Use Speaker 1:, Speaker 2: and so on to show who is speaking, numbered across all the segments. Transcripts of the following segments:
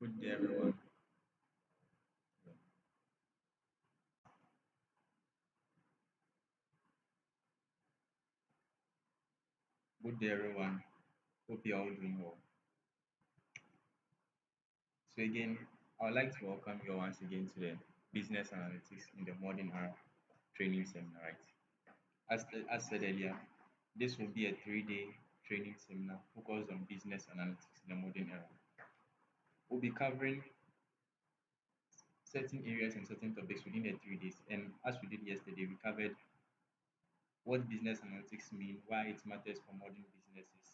Speaker 1: Good day, everyone. Good day, everyone. Hope you're all doing well. So again, I would like to welcome you once again to the Business Analytics in the Modern Era training seminar. Right? As said earlier, this will be a 3-day training seminar focused on business analytics in the modern era. We'll be covering certain areas and certain topics within the 3 days. And as we did yesterday, we covered what business analytics mean, why it matters for modern businesses,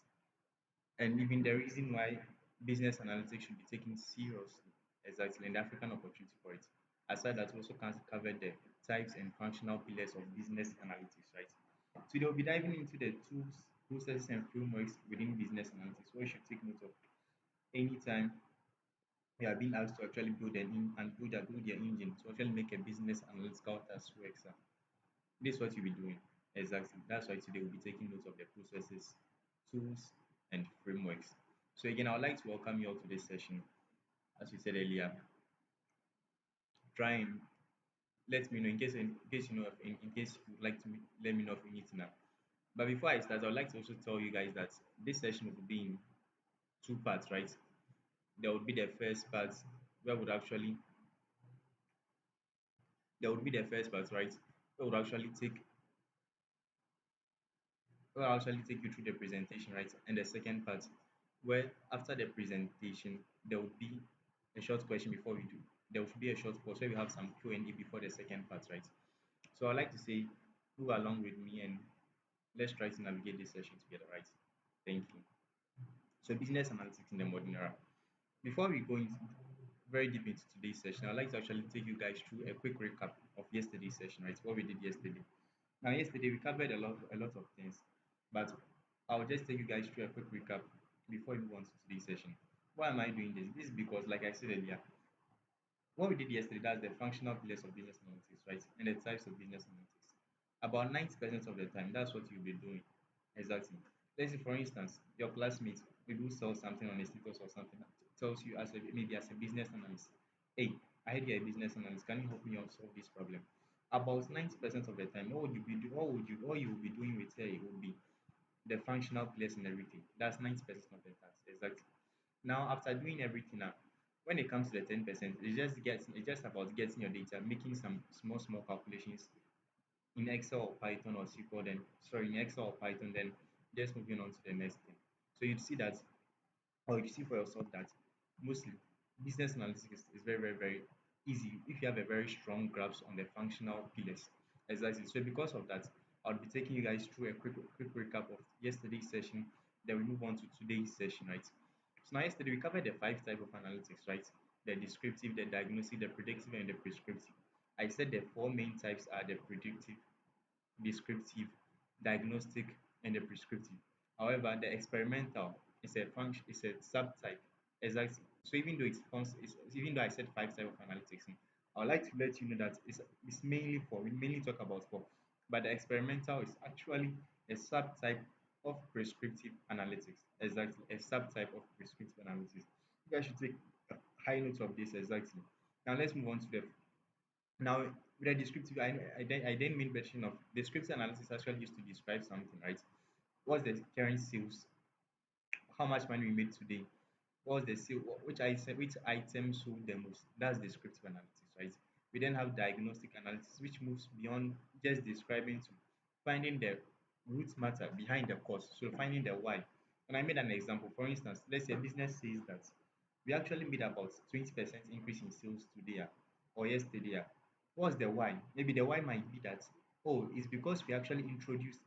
Speaker 1: and even the reason why business analytics should be taken seriously, exactly, and the African opportunity for it. Aside that, we also can cover the types and functional pillars of business analytics, right? So they'll be diving into the tools, processes, and frameworks within business analytics. What you should take note of anytime you are being asked to actually build and build your engine to actually make a business analytical task work. This is what you'll be doing. Exactly. That's why today we'll be taking notes of the processes, tools, and frameworks. So again, I would like to welcome you all to this session. As we said earlier, try and let me know in case you know if in case you would like to let me know if you need to know. But before I start, I would like to also tell you guys that this session will be in two parts, right? There would be the first part where would actually there would be the first part, right? Where would actually take I'll actually take you through the presentation, right? And the second part, where after the presentation, there will be a short question before we do. There will be a short pause where we have some Q&A before the second part, right? So I'd like to say, move along with me and let's try to navigate this session together, right? Thank you. So business analytics in the modern era. Before we go into very deep into today's session, I'd like to actually take you guys through a quick recap of yesterday's session, right? What we did yesterday. Now, yesterday we covered a lot of things, but I'll just take you guys through a quick recap before we move on to today's session. Why am I doing this? This is because, like I said earlier, what we did yesterday, that's the functional pillars of business analytics, right? And the types of business analytics. About 90% of the time, that's what you'll be doing. Exactly. Let's say, for instance, your classmate maybe who sells something on a status or something that tells you as a maybe as a business analyst, hey, I heard you're a business analyst. Can you help me out solve this problem? About 90% of the time, what would you be do? What you will be doing with her would be the functional pillars and everything. That's 90% of the task. Exactly. Now, after doing everything now, when it comes to the 10%, it's just about getting your data, making some small calculations in Excel or Python or SQL, then sorry, in Excel or Python, then just moving on to the next thing. So you'd see that, or you see for yourself that mostly business analytics is very easy if you have a very strong grasp on the functional pillars. Exactly. So because of that, I'll be taking you guys through a quick recap of yesterday's session. Then we move on to today's session, right? So now yesterday we covered the five type of analytics, right? The descriptive, the diagnostic, the predictive, and the prescriptive. I said the four main types are the predictive, descriptive, diagnostic, and the prescriptive. However, the experimental is a function is a subtype. Exactly. So even though I said five type of analytics, I would like to let you know that it's mainly four. We mainly talk about four, but the experimental is actually a subtype of prescriptive analytics. Exactly, a subtype of prescriptive analysis. You guys should take high notes of this. Exactly. Now let's move on to the now, with a descriptive, I didn't mean mention of descriptive analysis actually used to describe something, right? What's the current sales? How much money we made today? What's the sale? Which item sold the most? That's descriptive analysis, right? We then have diagnostic analysis, which moves beyond just describing to finding the root matter behind the cause. So finding the why. And I made an example. For instance, let's say a business says that we actually made about 20% increase in sales today or yesterday. What's the why? Maybe the why might be that, oh, it's because we actually introduced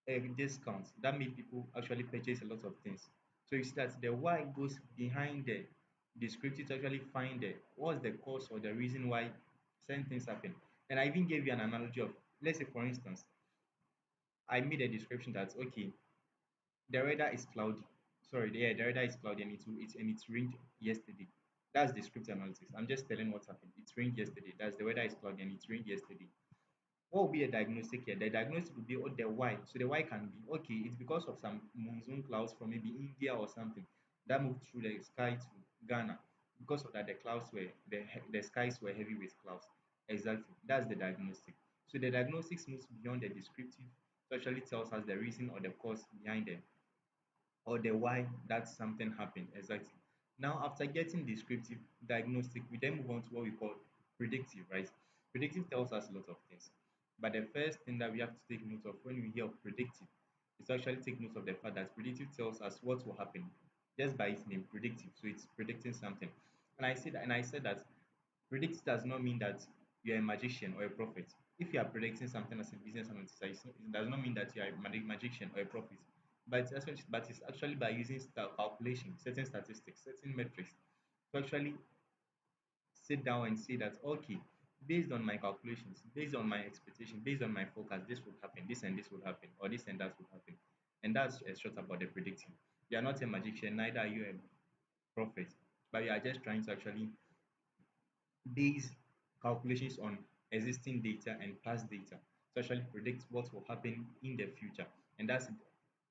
Speaker 1: a discount that made people actually purchase a lot of things. So you see that the why goes behind the descriptive to actually find the what's the cause or the reason why certain things happen. And I even gave you an analogy of, let's say for instance, I made a description that okay, the weather is cloudy. Sorry, the weather is cloudy and it rained yesterday. That's descriptive analysis. I'm just telling what happened. It rained yesterday. That's the weather is cloudy and it rained yesterday. What would be a diagnostic here? The diagnostic would be oh, the why. So the why can be okay, it's because of some monsoon clouds from maybe India or something that moved through the sky to Ghana. Because of that, the clouds were the skies were heavy with clouds. Exactly. That's the diagnostic. So the diagnostics moves beyond the descriptive to actually tells us the reason or the cause behind it or the why that something happened exactly. Now, after getting descriptive, diagnostic, we then move on to what we call predictive, right? Predictive tells us a lot of things. But the first thing that we have to take note of when we hear of predictive is to actually take note of the fact that predictive tells us what will happen just by its name, predictive. So it's predicting something. And I said that predict does not mean that you're a magician or a prophet. If you are predicting something as a business analyst, it does not mean that you are a magician or a prophet. But it's actually by using calculation, certain statistics, certain metrics to actually sit down and say that, okay, based on my calculations, based on my expectation, based on my forecast, this will happen, this and this will happen, or this and that will happen. And that's a short about the predicting. You are not a magician, neither are you a prophet, but you are just trying to actually base calculations on existing data and past data to actually predict what will happen in the future. And that's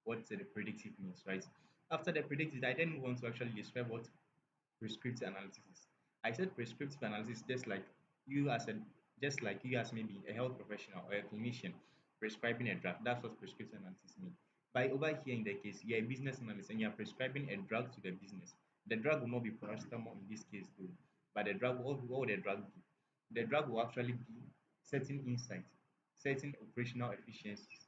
Speaker 1: what the predictive means, right? After the predictive, I then move on to actually describe what prescriptive analysis is. I said prescriptive analysis just like you as maybe a health professional or a clinician prescribing a drug. That's what prescriptive analysis means. By over here in the case, you're a business analyst and you're prescribing a drug to the business. The drug will not be paracetamol in this case though, but the drug, what will the drug be? The drug will actually be certain insights, certain operational efficiencies,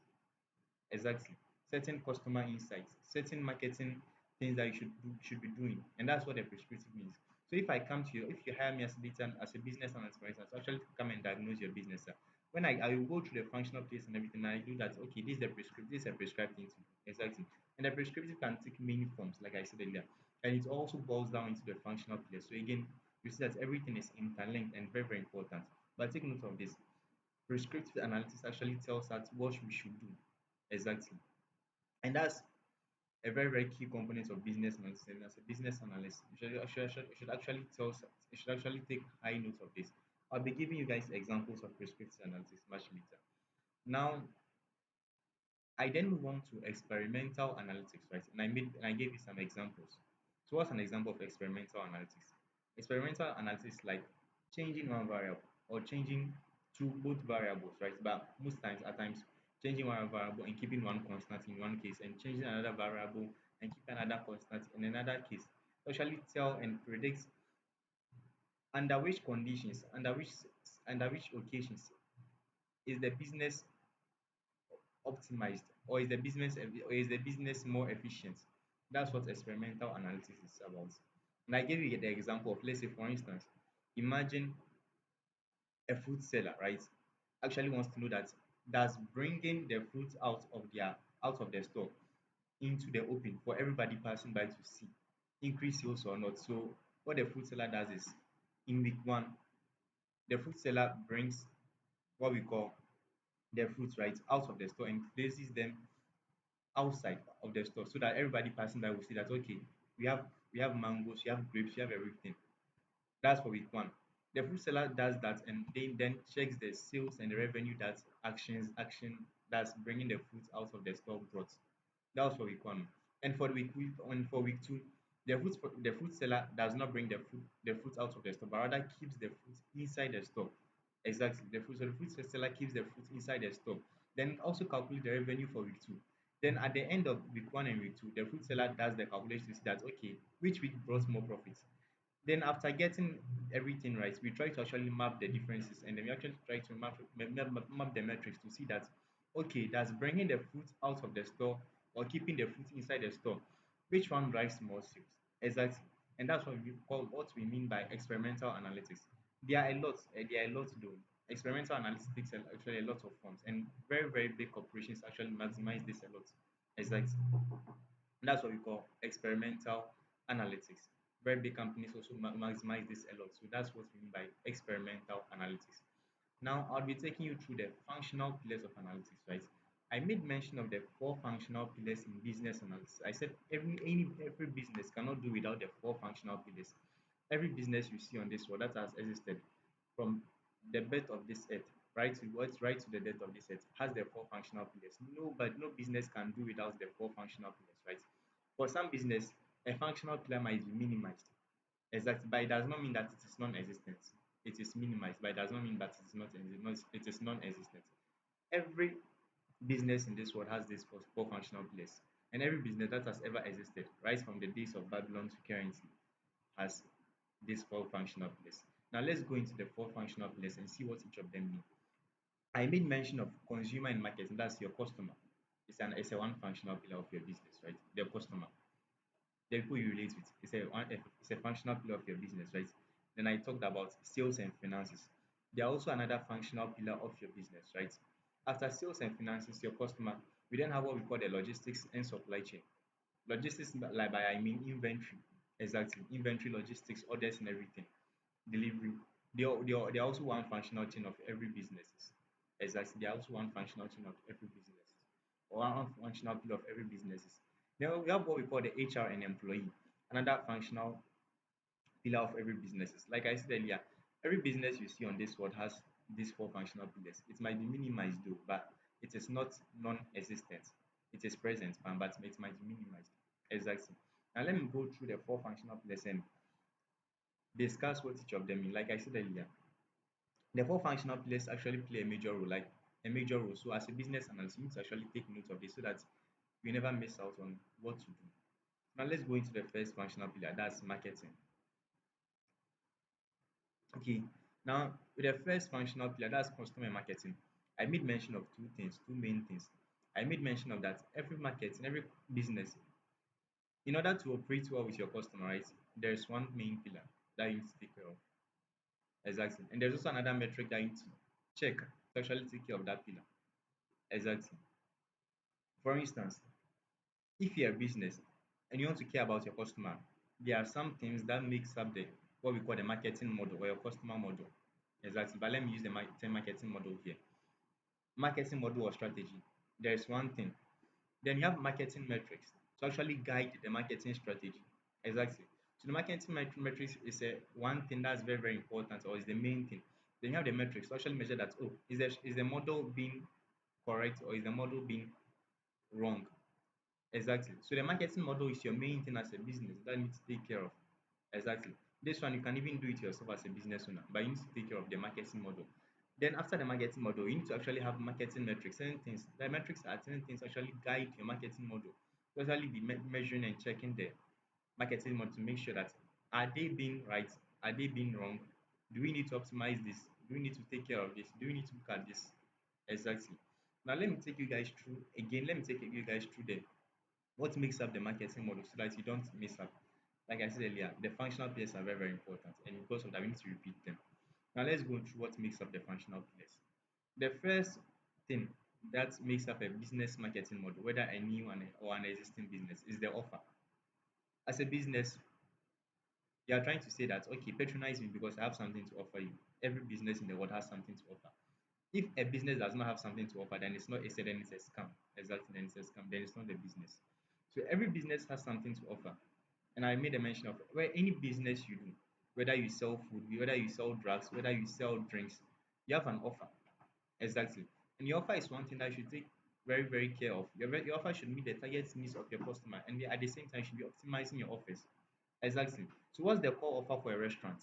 Speaker 1: exactly. Certain customer insights, certain marketing things that you should be doing. And that's what a prescriptive means. So if I come to you, if you hire me as a as a business analyst, for instance, to actually come and diagnose your business, when I will go through the functional piece and everything, and I do that, okay, this is a prescribed thing to do. Exactly. And the prescriptive can take many forms, like I said earlier. And it also boils down into the functional pillars. So again, you see that everything is interlinked and very, very important. But take note of this. Prescriptive analysis actually tells us what we should do. Exactly. And that's a very, very key component of business analysis. And as a business analyst, you should actually you should actually take high note of this. I'll be giving you guys examples of prescriptive analysis much later. Now, I then move on to experimental analytics, right? And I gave you some examples. So what's an example of experimental analytics? Experimental analysis is like changing one variable or changing two both variables, right? But most times at times changing one variable and keeping one constant in one case and changing another variable and keeping another constant in another case. To actually tell and predict under which conditions, under which occasions is the business optimized or is the business more efficient. That's what experimental analysis is about. And I gave you the example of, let's say for instance, imagine a fruit seller, right, actually wants to know that does bringing the fruit out of the store into the open for everybody passing by to see increase sales or not. So what the fruit seller does is, in week one, the fruit seller brings what we call the fruits right out of the store and places them outside of the store so that everybody passing by will see that, okay, we have mangoes, we have grapes, we have everything. That's for week one. The fruit seller does that and then checks the sales and the revenue that action that's bringing the fruit out of the store brought. That was for week one. And for week two, the fruit seller does not bring the fruit out of the store, but rather keeps the fruit inside the store. Exactly. The fruit seller keeps the fruit inside the store. Then also calculate the revenue for week two. Then at the end of week one and week two, the fruit seller does the calculation to see that, okay, which week brought more profits. Then after getting everything right, we try to actually map the differences and then we actually try to map the metrics to see that, okay, that's bringing the fruit out of the store or keeping the fruit inside the store. Which one drives more sales? Exactly. And that's what we mean by experimental analytics. There are a lot to do. Experimental analytics takes actually a lot of forms and very, very big corporations actually maximize this a lot. Exactly. And that's what we call experimental analytics. Very big companies also maximize this a lot. So that's what we mean by experimental analytics. Now, I'll be taking you through the functional pillars of analytics, right? I made mention of the four functional pillars in business analysis. I said every business cannot do without the four functional pillars. Every business you see on this world that has existed from the birth of this earth right to the death of this earth has the four functional pillars. No business can do without the four functional pillars, right? For some business, a functional pillar might be minimized. Exactly, but it does not mean that it is non-existent. It is minimized, but it does not mean that it is it is non-existent. Every business in this world has these four functional pillars, and every business that has ever existed, right from the days of Babylon to currently, has these four functional pillars. Now let's go into the four functional pillars and see what each of them mean. I made mention of consumer and marketing. That's your customer. It's a one functional pillar of your business, right? The customer, the people you relate with. It's a functional pillar of your business, right? Then I talked about sales and finances. They are also another functional pillar of your business, right? After sales and finances, your customer, we then have what we call the logistics and supply chain. Logistics, like by I mean inventory, exactly, inventory, logistics, orders, and everything, delivery. They are also one functional chain of every business. Exactly, they are also one functional chain of every business, or one functional pillar of every business. Then we have what we call the HR and employee, another functional pillar of every business. Like I said earlier, every business you see on this world has these four functional pillars. It might be minimized though, but it is not non-existent. It is present, but it might be minimized. Exactly. Now let me go through the four functional pillars and discuss what each of them mean. Like I said earlier, the four functional pillars actually play a major role, like a major role. So as a business analyst, you need to actually take note of this so that you never miss out on what to do. Now let's go into the first functional pillar, that's marketing. Okay, now with the first functional pillar, that's customer marketing. I made mention of two things, two main things. I made mention of that every market in every business, in order to operate well with your customer, right, there's one main pillar that you need to take care of. Exactly. And there's also another metric that you need to check to actually take care of that pillar. Exactly. For instance, if you're a business and you want to care about your customer, there are some things that makes up the what we call the marketing model or your customer model. Exactly. But let me use the term marketing model here. Marketing model or strategy. There's one thing. Then you have marketing metrics to actually guide the marketing strategy. Exactly. So the marketing metrics is a one thing that's very, very important or is the main thing. Then you have the metrics to actually measure that, oh, is the model being correct or is the model being wrong? Exactly. So the marketing model is your main thing as a business that you need to take care of. Exactly. This one you can even do it yourself as a business owner, but you need to take care of the marketing model. Then after the marketing model, you need to actually have marketing metrics. Certain things, the metrics are certain things actually guide your marketing model. To actually be measuring and checking the marketing model to make sure that are they being right? Are they being wrong? Do we need to optimize this? Do we need to take care of this? Do we need to look at this? Exactly. Now let me take you guys through again. Let me take you guys through the what makes up the marketing model so that you don't miss up. Like I said earlier, the functional pillars are very, very important, and because of that, we need to repeat them. Now, let's go through what makes up the functional pillars. The first thing that makes up a business marketing model, whether a new one or an existing business, is the offer. As a business, you are trying to say that, okay, patronize me because I have something to offer you. Every business in the world has something to offer. If a business does not have something to offer, then it's not a then it's a scam. Exactly, then it's a scam. Then it's not a business. So every business has something to offer. And I made a mention of where any business you do, whether you sell food, whether you sell drugs, whether you sell drinks, you have an offer. Exactly. And your offer is one thing that you should take very, very care of. Your offer should meet the target needs of your customer and at the same time should be optimizing your offers. Exactly. So what's the core offer for a restaurant?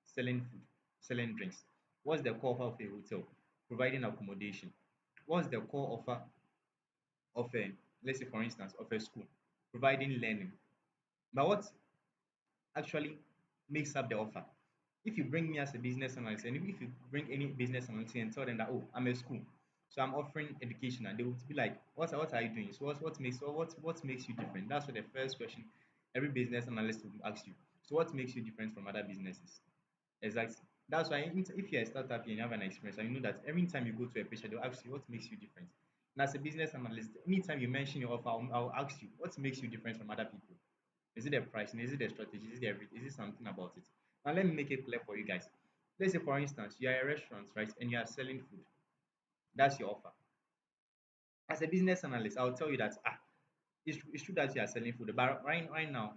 Speaker 1: Selling food, selling drinks. What's the core offer of a hotel? Providing accommodation. What's the core offer of a, let's say for instance, of a school? Providing learning. But what actually makes up the offer? If you bring me as a business analyst, and if you bring any business analyst and tell them that, oh, I'm a school, so I'm offering education, and they would be like, what are you doing? So what makes you different? That's what the first question every business analyst will ask you. So what makes you different from other businesses? Exactly. That's why if you're a startup and you have an experience, and you know that every time you go to a patient, they'll ask you what makes you different. And as a business analyst, anytime you mention your offer, I'll ask you what makes you different from other people. Is it the pricing? Is it the strategy? Is it everything? Is it something about it? Now let me make it clear for you guys. Let's say for instance, you are a restaurant, right? And you are selling food. That's your offer. As a business analyst, I'll tell you that it's true that you are selling food, but right now,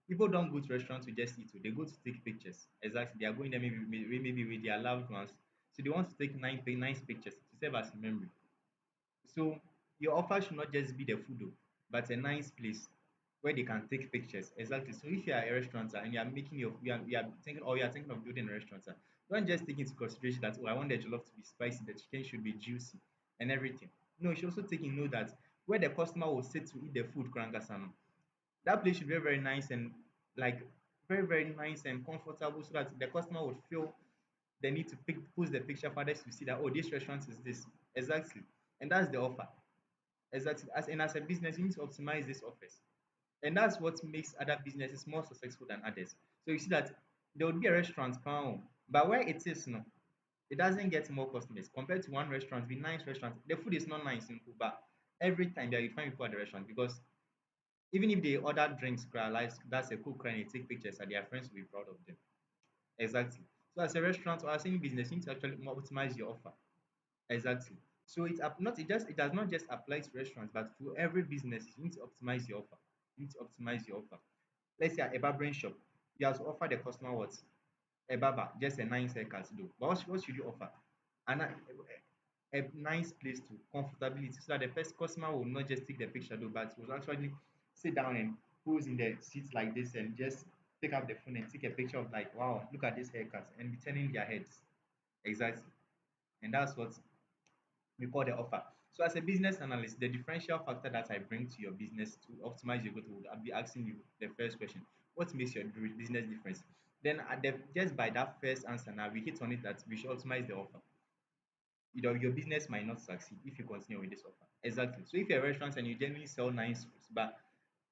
Speaker 1: people don't go to restaurants to just eat. They go to take pictures. Exactly. They are going there maybe with their loved ones. So they want to take nice pictures to serve as a memory. So your offer should not just be the food, but a nice place where they can take pictures. Exactly. So if you are a restaurateur and you are thinking or you are thinking of building a restaurateur, don't just take into consideration that, oh, I want the jollof to be spicy, the chicken should be juicy and everything. No, you should also take in note that where the customer will sit to eat the food, Krangasano, that place should be very, very nice and like very, very nice and comfortable so that the customer would feel the need to post the picture for others to see that, oh, this restaurant is this. Exactly. And that's the offer. Exactly. As a business, you need to optimize this offers. And that's what makes other businesses more successful than others. So you see that there would be a restaurant pound, but where it is no, it doesn't get more customers compared to one restaurant, be nice restaurant. The food is not nice simple, but every time there you find people at the restaurant because even if they order drinks, like that's a cool crane, they take pictures and their friends will be proud of them. Exactly. So as a restaurant or as any business, you need to actually optimize your offer. Exactly. So it does not just apply to restaurants, but to every business. You need to optimize your offer. You need to optimize your offer. Let's say a barbering shop, you have to offer the customer what? A barber, just a nice haircut though. But what should you offer? A nice place to comfortability so that the first customer will not just take the picture though, but will actually sit down and pose in the seats like this and just take out the phone and take a picture of like, wow, look at this haircut and be turning their heads. Exactly. And that's what we call the offer. So as a business analyst, the differential factor that I bring to your business to optimize your growth would be asking you the first question: what makes your business difference? Then just by that first answer, now we hit on it that we should optimize the offer. Your business might not succeed if you continue with this offer. Exactly. So if you're a restaurant and you generally sell nice foods, but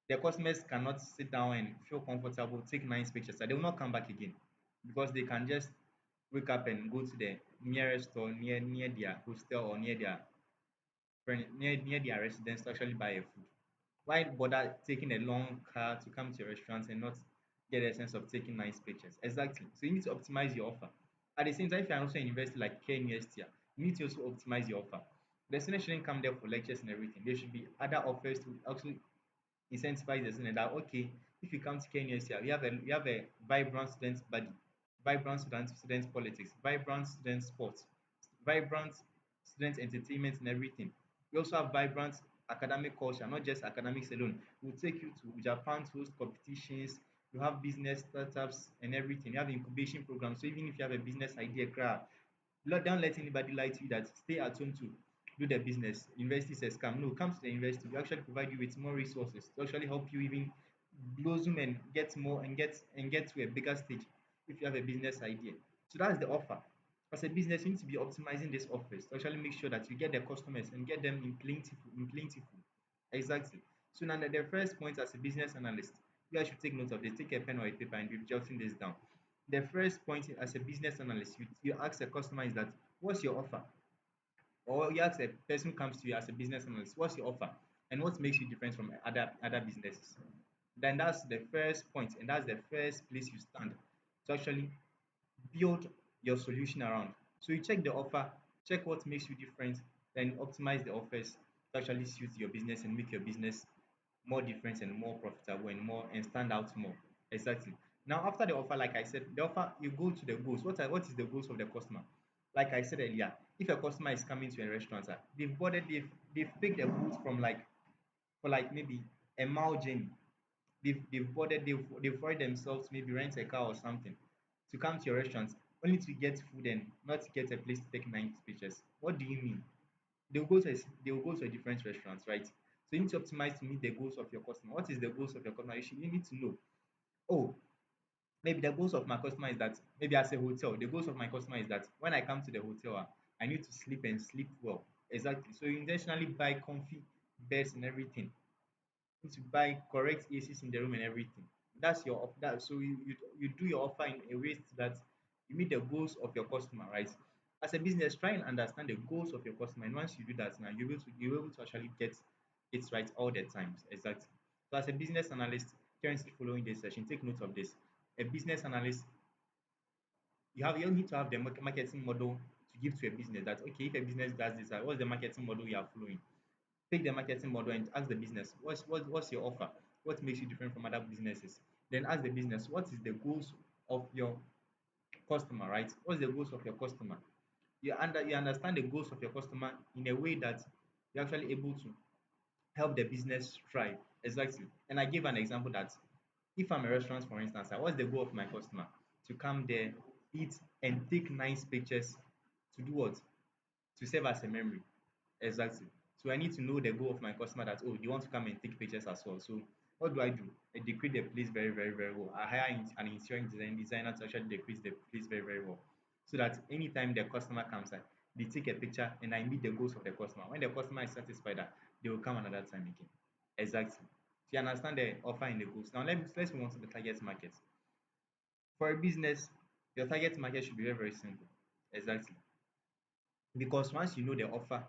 Speaker 1: the customers cannot sit down and feel comfortable, take nice pictures, so they will not come back again because they can just wake up and go to the nearest store near their hostel or near their residence to actually buy a food. Why bother taking a long car to come to your restaurant and not get a sense of taking nice pictures? Exactly. So you need to optimize your offer. At the same time, if you're also a university like KNIST, you need to also optimize your offer. The students shouldn't come there for lectures and everything. There should be other offers to actually incentivize the student that, okay, if you come to Kenya this year, we have a vibrant student body, vibrant student politics, vibrant student sports, vibrant student entertainment and everything. We also have vibrant academic culture, not just academics alone. We'll take you to Japan to host competitions. You have business startups and everything. You have incubation programs. So even if you have a business idea, don't let anybody lie to you that stay at home to do the business. University says come. No, come to the university. We actually provide you with more resources to actually help you even blossom and get more and get to a bigger stage if you have a business idea. So that's the offer. As a business, you need to be optimizing these offers to actually make sure that you get the customers and get them in plentiful. Exactly. So now the first point as a business analyst, you guys should take note of this. Take a pen or a paper and be jotting this down. The first point as a business analyst, you ask a customer is that what's your offer? Or you ask a person who comes to you as a business analyst, what's your offer? And what makes you different from other businesses? Then that's the first point, and that's the first place you stand to actually build your solution around. So you check the offer, check what makes you different, then optimize the offers to actually suit your business and make your business more different and more profitable and stand out more. Exactly. Now after the offer, like I said, the offer you go to the goals. What is the goals of the customer? Like I said earlier, if a customer is coming to a restaurant, they've picked a booth from like for like maybe a mile journey. They've worried themselves to maybe rent a car or something to come to your restaurant only to get food and not get a place to take nice pictures. What do you mean? They will go to a different restaurant, right? So you need to optimize to meet the goals of your customer. What is the goals of your customer? You need to know. Oh, maybe the goals of my customer is that maybe as a hotel, the goals of my customer is that when I come to the hotel, I need to sleep and sleep well. Exactly. So you intentionally buy comfy beds and everything need to buy correct ACs in the room and everything. That's your that so you do your offer in a way so that you meet the goals of your customer, right? As a business, try and understand the goals of your customer, and once you do that, now you're able to actually get it right all the times. Exactly. So as a business analyst, currently following this session, take note of this. A business analyst, you need to have the marketing model to give to a business that okay, if a business does this, what's the marketing model you are following? Take the marketing model and ask the business, what's your offer? What makes you different from other businesses? Then ask the business, what is the goals of your customer, right? What's the goals of your customer? You understand the goals of your customer in a way that you're actually able to help the business thrive. Exactly. And I gave an example that if I'm a restaurant, for instance, what's the goal of my customer? To come there, eat, and take nice pictures. To do what? To serve as a memory. Exactly. So I need to know the goal of my customer that, oh, you want to come and take pictures as well. So what do? I decorate the place very, very, very well. I hire an interior designer to actually decorate the place very, very well. So that anytime the customer comes, they take a picture and I meet the goals of the customer. When the customer is satisfied, they will come another time again. Exactly. So you understand the offer and the goals. Now let's move on to the target market. For a business, your target market should be very, very simple. Exactly. Because once you know the offer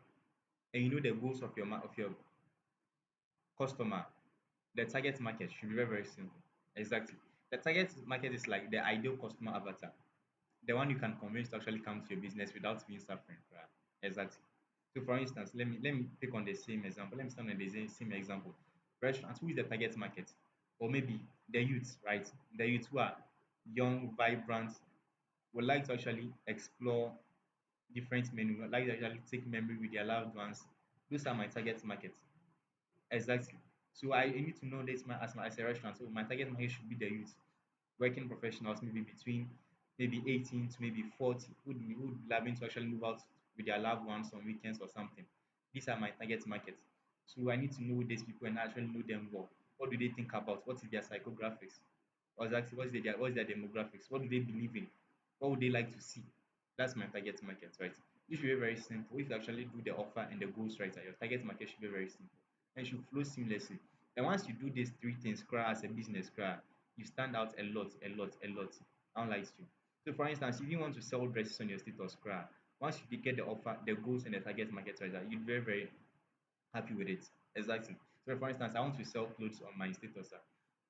Speaker 1: and you know the goals of your customer, the target market should be very, very simple. Exactly. The target market is like the ideal customer avatar, the one you can convince to actually come to your business without being suffering. Right? Exactly. So, for instance, let me take on the same example. Let me start on the same example. Restaurants, who is the target market? Or maybe the youths, right? The youths who are young, vibrant, would like to actually explore different menu, would like to actually take memory with their loved ones. Those are my target market. Exactly. So I need to know this as a restaurant. So my target market should be the youth, working professionals, maybe between maybe 18 to maybe 40, who would loving to actually move out with their loved ones on weekends or something. These are my target market. So I need to know these people and actually know them well. What do they think about? What is their psychographics? Or exactly what's their demographics? What do they believe in? What would they like to see? That's my target market, right? It should be very simple. If you actually do the offer and the goals right, your target market should be very simple and should flow seamlessly. And once you do these three things, as a business, you stand out a lot, a lot, a lot. Unlike you. So, for instance, if you want to sell dresses on your status, once you get the offer, the goals, and the target market right, you're very, very happy with it. Exactly. So, for instance, I want to sell clothes on my status.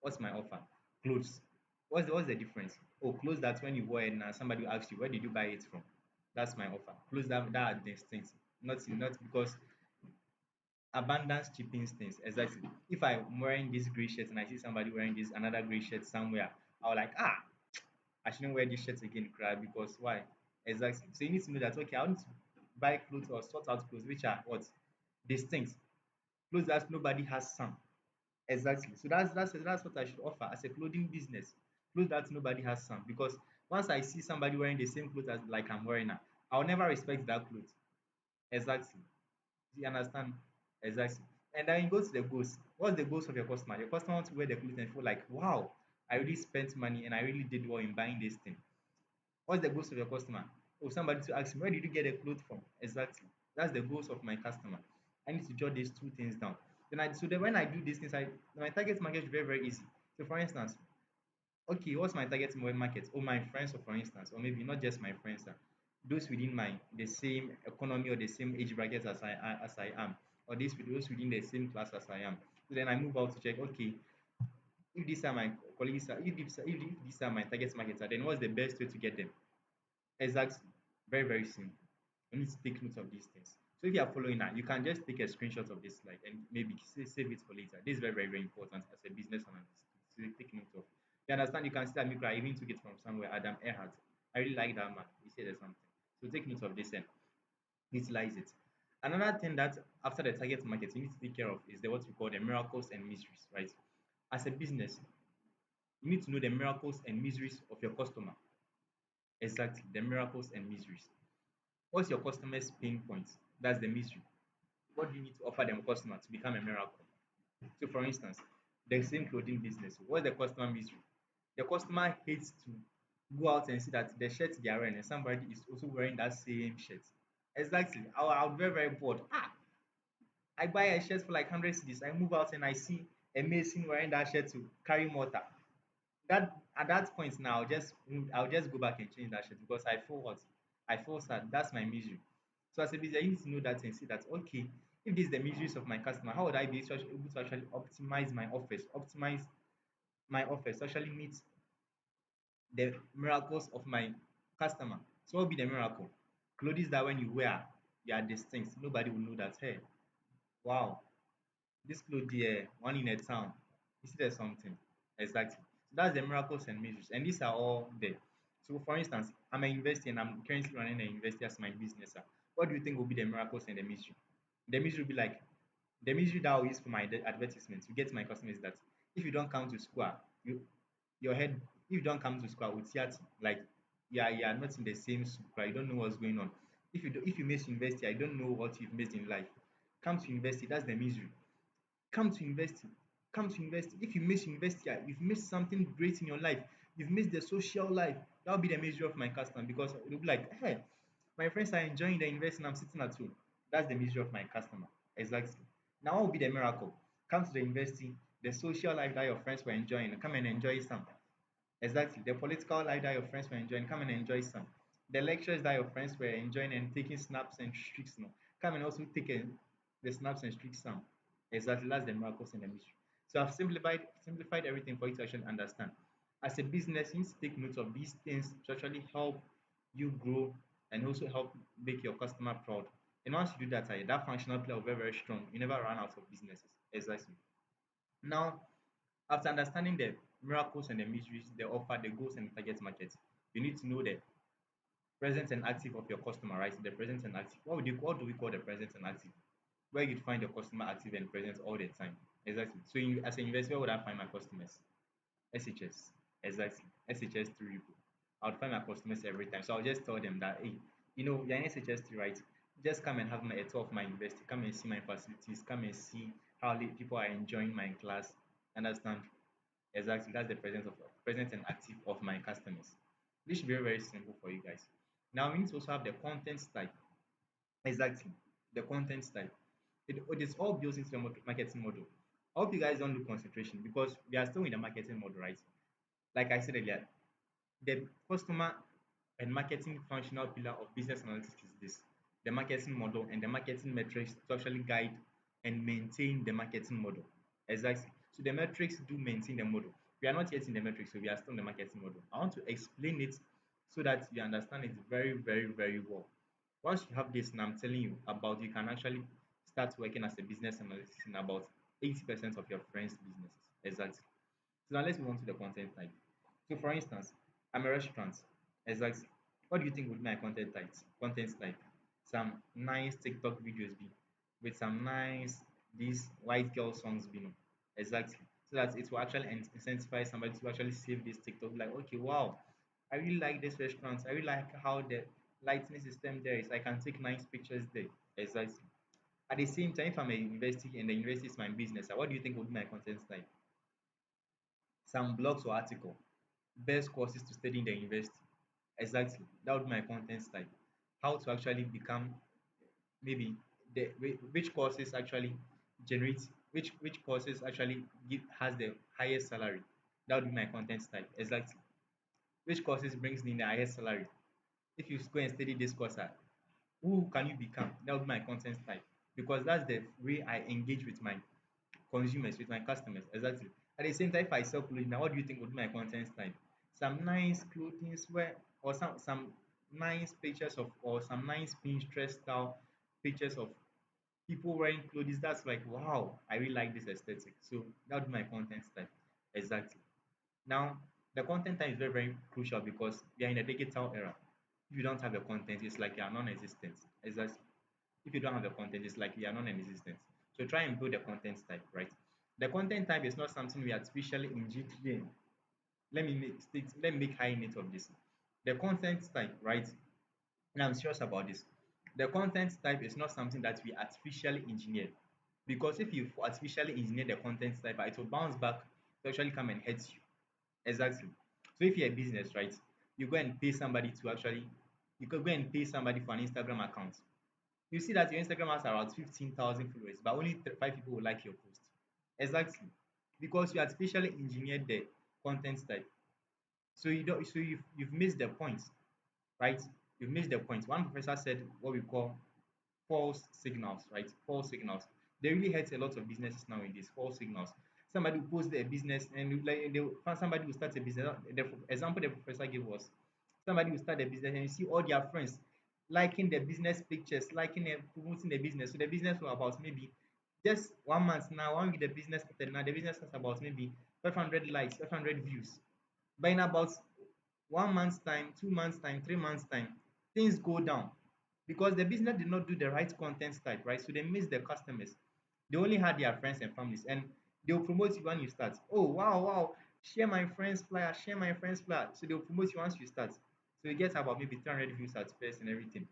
Speaker 1: What's my offer? Clothes. What's the difference? Oh, clothes that when you wear it now, somebody will ask you, where did you buy it from? That's my offer. Clothes that are distinct. Not because abundance cheapens things. Exactly. If I'm wearing this gray shirt and I see somebody wearing this another gray shirt somewhere, I'll like, I shouldn't wear this shirt again, because why? Exactly. So you need to know that okay, I need to buy clothes or sort out clothes which are what? Distinct. Clothes that nobody has some. Exactly. So that's what I should offer as a clothing business. Clothes that nobody has some. Because once I see somebody wearing the same clothes as like I'm wearing now, I'll never respect that clothes. Exactly. Do you understand? Exactly. And then you go to the goals. What's the goals of your customer? Your customer wants to wear the clothes and feel like, wow, I really spent money and I really did well in buying this thing. What's the goals of your customer? Oh, somebody to ask me, where did you get the clothes from? Exactly. That's the goals of my customer. I need to jot these two things down. So then when I do these things, my target market is very, very easy. So for instance, okay, what's my target market? Oh, my friends, or for instance, or maybe not just my friends, those within my the same economy or the same age bracket as I am, or those within the same class as I am. So then I move out to check. Okay, if these are my colleagues, if these are my target markets, then what's the best way to get them? Exactly. Very, very simple. You need to take note of these things. So if you are following now, you can just take a screenshot of this slide and maybe save it for later. This is very, very, very important as a business analyst to take note of. You understand? You can see that maybe I even took it from somewhere, Adam Earhart. I really like that man. He said there's something. So take note of this and utilize it. Another thing that after the target market you need to take care of is the what we call the miracles and miseries, right? As a business, you need to know the miracles and miseries of your customer. Exactly, the miracles and miseries. What's your customer's pain point? That's the misery. What do you need to offer them customer to become a miracle? So, for instance, the same clothing business. What's the customer misery? The customer hates to go out and see that the shirt they are wearing and somebody is also wearing that same shirt. Exactly. I'll be very, very bored. I buy a shirt for like 100 cedis. I move out and I see a Mason wearing that shirt to carry mortar. That at that point now, I'll just go back and change that shirt because I feel what? I feel sad. That's my misery. So as a business, I need to know that and see that okay, if this is the miseries of my customer, how would I be able to actually optimize my office, to actually meet the miracles of my customer. So what will be the miracle? Clothes that when you wear, you are distinct. Nobody will know that, hey, wow, this clothes here, one in a town. You see there's something. Exactly. So that's the miracles and mysteries. And these are all there. So for instance, I'm a university and I'm currently running a university as my business. What do you think will be the miracles and the mystery? The mystery will be like The misery that I use for my advertisements to get my customers is that if you don't come to school, you your head if you don't come to school with yet like you are not in the same school, right? You don't know what's going on. If you miss university, I don't know what you've missed in life. Come to university, that's the misery. Come to university. Come to university. If you miss university, you've missed something great in your life. You've missed the social life. That'll be the misery of my customer because they'll be like, hey, my friends are enjoying the university and I'm sitting at home. That's the misery of my customer. Exactly. Now, what will be the miracle? Come to the university, the social life that your friends were enjoying, come and enjoy some. Exactly. The political life that your friends were enjoying, come and enjoy some. The lectures that your friends were enjoying and taking snaps and streaks, no, come and also take the snaps and streaks some. Exactly. That's the miracles and the mystery. So I've simplified everything for you to actually understand. As a business, you need to take note of these things to actually help you grow and also help make your customer proud. And once you do that, that functional pillar will be very, very strong. You never run out of businesses. Exactly. Now, after understanding the miracles and the mysteries, the offer, the goals, and the target market, you need to know the present and active of your customer, right? The present and active. What do we call the present and active? Where you'd find your customer active and present all the time. Exactly. So as an investor, where would I find my customers? SHS. Exactly. SHS 3 repo. I would find my customers every time. So I'll just tell them that, hey, you're in SHS 3, right? Just come and have a tour of my university. Come and see my facilities. Come and see how people are enjoying my class. Understand? Exactly. That's the present and active of my customers. This should be very, very simple for you guys. Now we need to also have the content type. Exactly. The content type. It is all built into the marketing model. I hope you guys don't do concentration because we are still in the marketing model, right? Like I said earlier, the customer and marketing functional pillar of business analytics is this: the marketing model and the marketing metrics to actually guide and maintain the marketing model. Exactly. So the metrics do maintain the model. We are not yet in the metrics, so we are still in the marketing model. I want to explain it so that you understand it very, very, very well. Once you have this, and I'm telling you about, you can actually start working as a business analyst in about 80% of your friends' businesses. Exactly. So now let's move on to the content type. So for instance, I'm a restaurant. Exactly. What do you think would be my content type? Content type. Some nice TikTok videos be with some nice these white girl songs be no. Exactly. So that it will actually incentivize somebody to actually save this TikTok. Like, okay, wow, I really like this restaurant. I really like how the lighting system there is. I can take nice pictures there. Exactly. At the same time, if I'm a university and the university is my business, what do you think would be my content type? Some blogs or article, best courses to study in the university. Exactly. That would be my content type. How to actually become maybe which courses actually generate which courses actually has the highest salary. That would be my content type. Exactly. Which courses brings in the highest salary. If you go and study this course, who can you become? That would be my content type. Because that's the way I engage with my consumers, with my customers. Exactly. At the same time, if I sell clothing, now what do you think would be my content type? Some nice clothing where or some nice pictures of or some nice Pinterest style pictures of people wearing clothes. That's like wow, I really like this aesthetic. So that would be my content type. Exactly. Now the content type is very, very crucial because we are in a digital era. If you don't have the content, it's like you are non-existent. Exactly. If you don't have the content, it's like you are non-existent. So try and build the content type, right? The content type is not something we artificially engineer. Let me make high note of this. The content type, right? And I'm serious about this. The content type is not something that we artificially engineer. Because if you artificially engineer the content type, it will bounce back to actually come and hurt you. Exactly. So if you're a business, right, you go and pay somebody to actually, you could go and pay somebody for an Instagram account. You see that your Instagram has around 15,000 followers, but only five people will like your post. Exactly. Because you artificially engineered the content type. So you've missed the point, right? You've missed the point. One professor said what we call false signals, right? False signals. They really hurt a lot of businesses nowadays. False signals. Somebody who posts a business and like they find somebody who starts a business. The example the professor gave was somebody who start a business and you see all their friends liking the business pictures, liking and promoting the business. So the business was about maybe just 1 month now, 1 week the business started. Now the business has about maybe 500 likes, 500 views. But in about 1 month's time, 2 months' time, 3 months' time, things go down because the business did not do the right content type, right? So they miss the customers. They only had their friends and families, and they'll promote you when you start. Oh, wow, wow, share my friend's flyer, share my friend's flyer. So they'll promote you once you start. So you get about maybe 300 views at first and everything.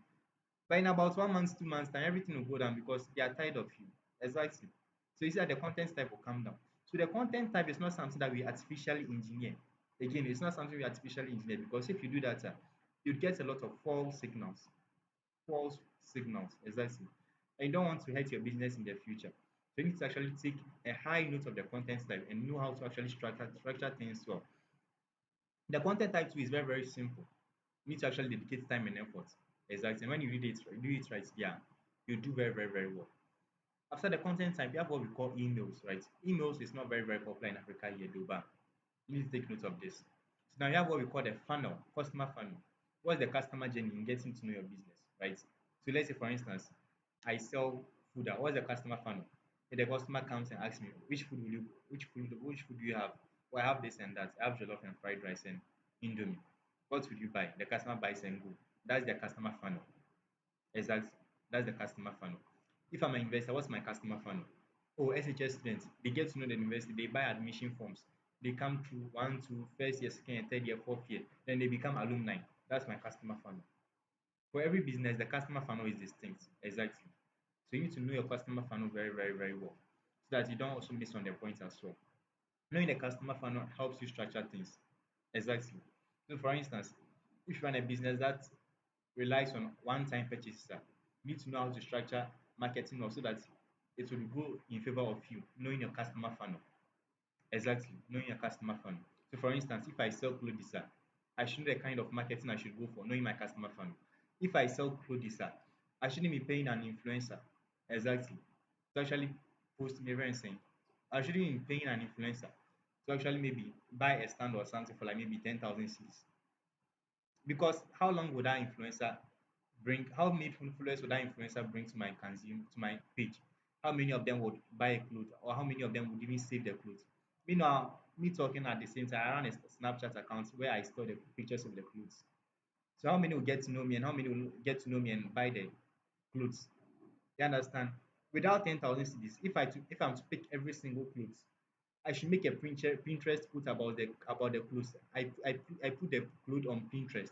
Speaker 1: But in about 1 month, 2 months time, everything will go down because they are tired of you. Exactly. So you see that the content type will come down. So the content type is not something that we artificially engineer. Again, it's not something we artificially engineer, because if you do that, you'd get a lot of false signals. False signals, exactly. And you don't want to hurt your business in the future. So you need to actually take a high note of the content type and know how to actually structure things well. The content type too is very, very simple. You need to actually dedicate time and effort. Exactly. And when you do it right, yeah, you do very, very, very well. After the content type, we have what we call emails, right? Emails is not very, very popular in Africa here, though, but you need to take note of this. So now you have what we call the funnel, customer funnel. What's the customer journey in getting to know your business, right? So let's say, for instance, I sell food. What's the customer funnel? If the customer comes and asks me, which food do you have? Well, I have this and that. I have jollof and fried rice and indomie. What would you buy? The customer buys and go. That's the customer funnel. Exactly. That's the customer funnel. If I'm an investor, what's my customer funnel? Oh, SHS students, they get to know the university, they buy admission forms. They come through one, two, first year, second year, third year, fourth year, then they become alumni. That's my customer funnel. For every business, the customer funnel is distinct. Exactly. So you need to know your customer funnel very, very, very well, so that you don't also miss on the points as well. Knowing the customer funnel helps you structure things. Exactly. So for instance, if you run a business that relies on one-time purchases, you need to know how to structure marketing also, that it will go in favor of you, knowing your customer funnel. Exactly, knowing your customer funnel. So for instance, if I sell clothes, I should know the kind of marketing I should go for, knowing my customer funnel. If I sell clothes, I shouldn't be paying an influencer. Exactly. To actually post everyone saying, I shouldn't be paying an influencer to actually maybe buy a stand or something for like maybe 10,000 cedis. Because how long would that influencer bring? How many followers would that influencer bring to my to my page? How many of them would buy a clothes, or how many of them would even save their clothes? Meanwhile, me talking at the same time, I run a Snapchat account where I store the pictures of the clothes. So how many will get to know me, and how many will get to know me and buy the clothes? You understand? Without 10,000 CDs, if I'm to pick every single clothes, I should make a Pinterest put about the clothes. I put the clothes on Pinterest.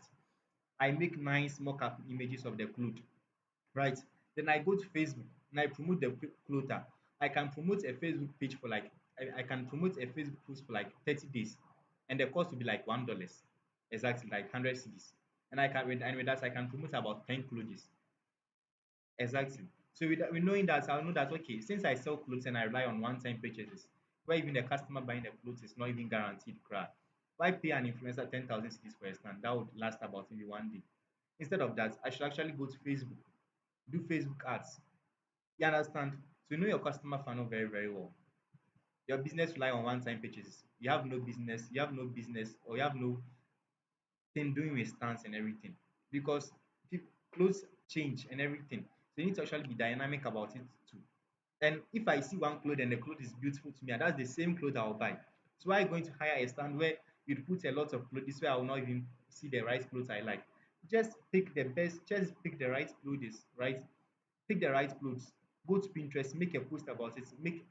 Speaker 1: I make nice mock-up images of the cloth, right? Then I go to Facebook and I promote the cloth. I can promote a Facebook page for like I can promote a Facebook post for like 30 days, and the cost will be like $1, exactly like 100 CDs. And with that I can promote about 10 clothes. Exactly. So with knowing that, I'll know that okay, since I sell clothes and I rely on one-time purchases, where even the customer buying the clothes is not even guaranteed crowd. Why pay an influencer 10,000 CDs for a stand? That would last about maybe 1 day. Instead of that, I should actually go to Facebook, do Facebook ads. You understand? So you know your customer funnel very, very well. Your business rely on one-time purchases. You have no business, or you have no thing doing with stance and everything, because clothes change and everything. So you need to actually be dynamic about it too. And if I see one cloth and the cloth is beautiful to me, and that's the same cloth I'll buy. So why going to hire a stand where you'd put a lot of clothes where I will not even see the right clothes I like? Just pick the right clothes, right? Pick the right clothes. Go to Pinterest, make a post about it, make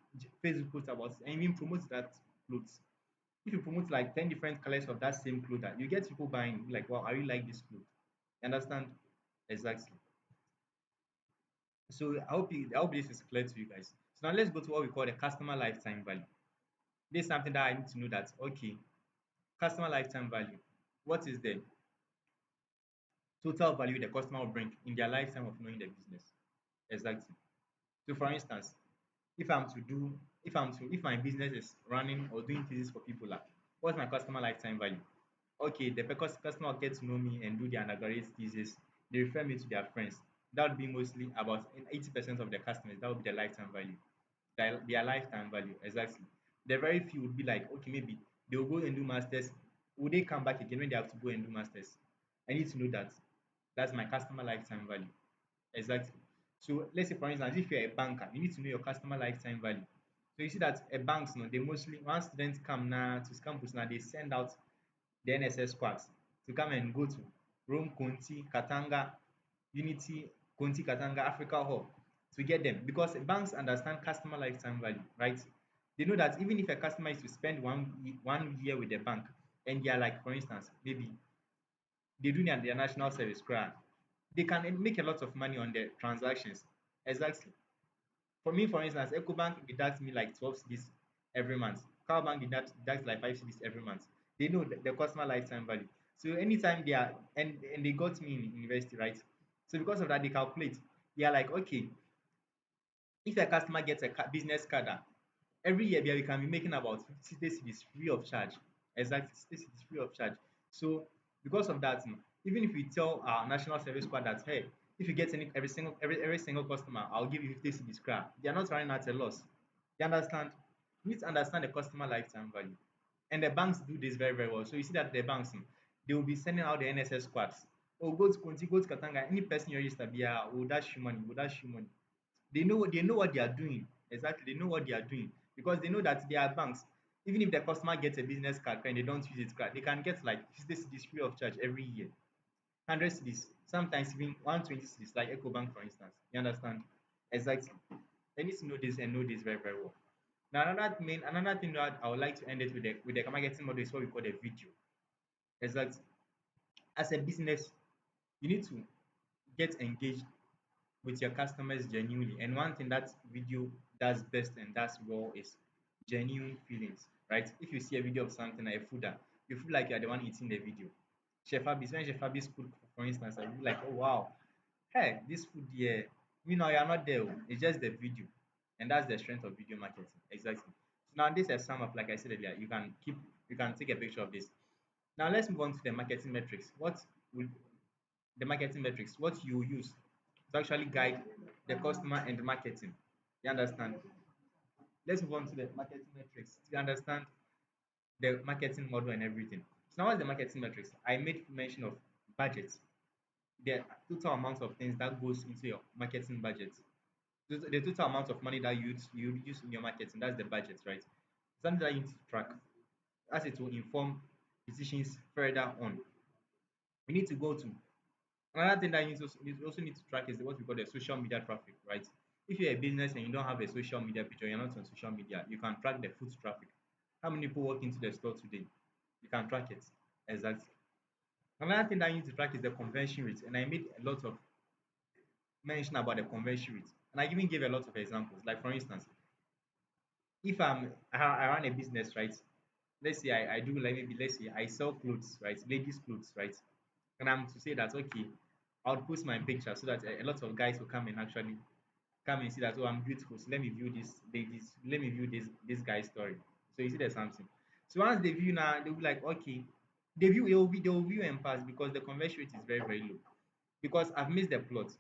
Speaker 1: Facebook post about it, and even promote that clothes. If you promote like 10 different colors of that same cloth, you get people buying, like, wow, I really like this cloth. You understand? Exactly. So I hope this is clear to you guys. So now let's go to what we call the customer lifetime value. This is something that I need to know, that okay, customer lifetime value. What is the total value the customer will bring in their lifetime of knowing the business? Exactly. So for instance, if my business is running or doing things for people, like, what's my customer lifetime value? Okay, the because customer get to know me and do their undergraduate thesis, they refer me to their friends. That would be mostly about 80% of the customers. That would be their lifetime value. Their lifetime value, exactly. The very few would be like, okay, maybe they will go and do masters. Would they come back again when they have to go and do masters? I need to know that. That's my customer lifetime value. Exactly. So let's say, for instance, if you're a banker, you need to know your customer lifetime value. So you see that a banks, they mostly, once students come now to campus now, they send out the NSS squads to come and go to Rome, Conti, Katanga, Unity, Conti, Katanga, Africa Hub to get them because banks understand customer lifetime value, right? They know that even if a customer is to spend 1 year with the bank and they are like, for instance, maybe they do their national service cry, they can make a lot of money on their transactions. Exactly. For me, for instance, EcoBank deducts me like 12 cedis every month. Cowbank deducts like 5 cedis every month. They know the customer lifetime value. So anytime they are, and they got me in university, right? So because of that, they calculate. They are like, okay, if a customer gets a business card, every year we can be making about 50 cedis free of charge. Exactly, 50 cedis free of charge. So because of that, even if we tell our national service squad that, hey, if you get every single customer, I'll give you 50 cedis crap, they are not running at a loss. You understand? You need to understand the customer lifetime value. And the banks do this very, very well. So you see that the banks, they will be sending out the NSS squads. Oh, go to Kunti, go to Katanga, any person you register, will dash you money, will dash you money. They know what they are doing. Exactly, they know what they are doing because they know that they are banks. Even if the customer gets a business card and they don't use it card, they can get like 50 cedis free of charge every year. 100 cedis, sometimes even 120 cedis, like EcoBank, for instance. You understand? Exactly. They need to know this and know this very, very well. Now, another thing that I would like to end it with the marketing model is what we call the video. Exactly. As a business, you need to get engaged with your customers genuinely. And one thing that video does best and does well is genuine feelings, right? If you see a video of something like a fooder, you feel like you're the one eating the video. Chef Abis, when Chef Abis cook, for instance, I be like, oh wow, hey, this food here, you're not there. It's just the video. And that's the strength of video marketing. Exactly. So now this is sum up, like I said earlier, you can take a picture of this. Now let's move on to the marketing metrics. What will the marketing metrics, what you use to actually guide the customer and the marketing. You understand? Let's move on to the marketing metrics to understand the marketing model and everything. So now what's the marketing metrics? I made mention of budget, the total amount of things that goes into your marketing budget. The total amount of money that you use in your marketing, that's the budget, right? Something that you need to track as it will inform decisions further on. We need to go to another thing that you also need to track is what we call the social media traffic, right? If you're a business and you don't have a social media picture, you're not on social media, you can track the foot traffic. How many people walk into the store today? You can track it. Exactly. Another thing that you need to track is the conversion rate. And I made a lot of mention about the conversion rate. And I even gave a lot of examples. Like for instance, if I run a business, right? Let's say I do like maybe let's say I sell clothes, right? Ladies' clothes, right? And I'm to say that okay, I'll post my picture so that a lot of guys will come and actually come and see that oh I'm beautiful. So let me view this ladies, let me view this guy's story. So you see there's something. So once they view now, they'll be like, okay, they will view and pass because the conversion rate is very, very low. Because I've missed the plot.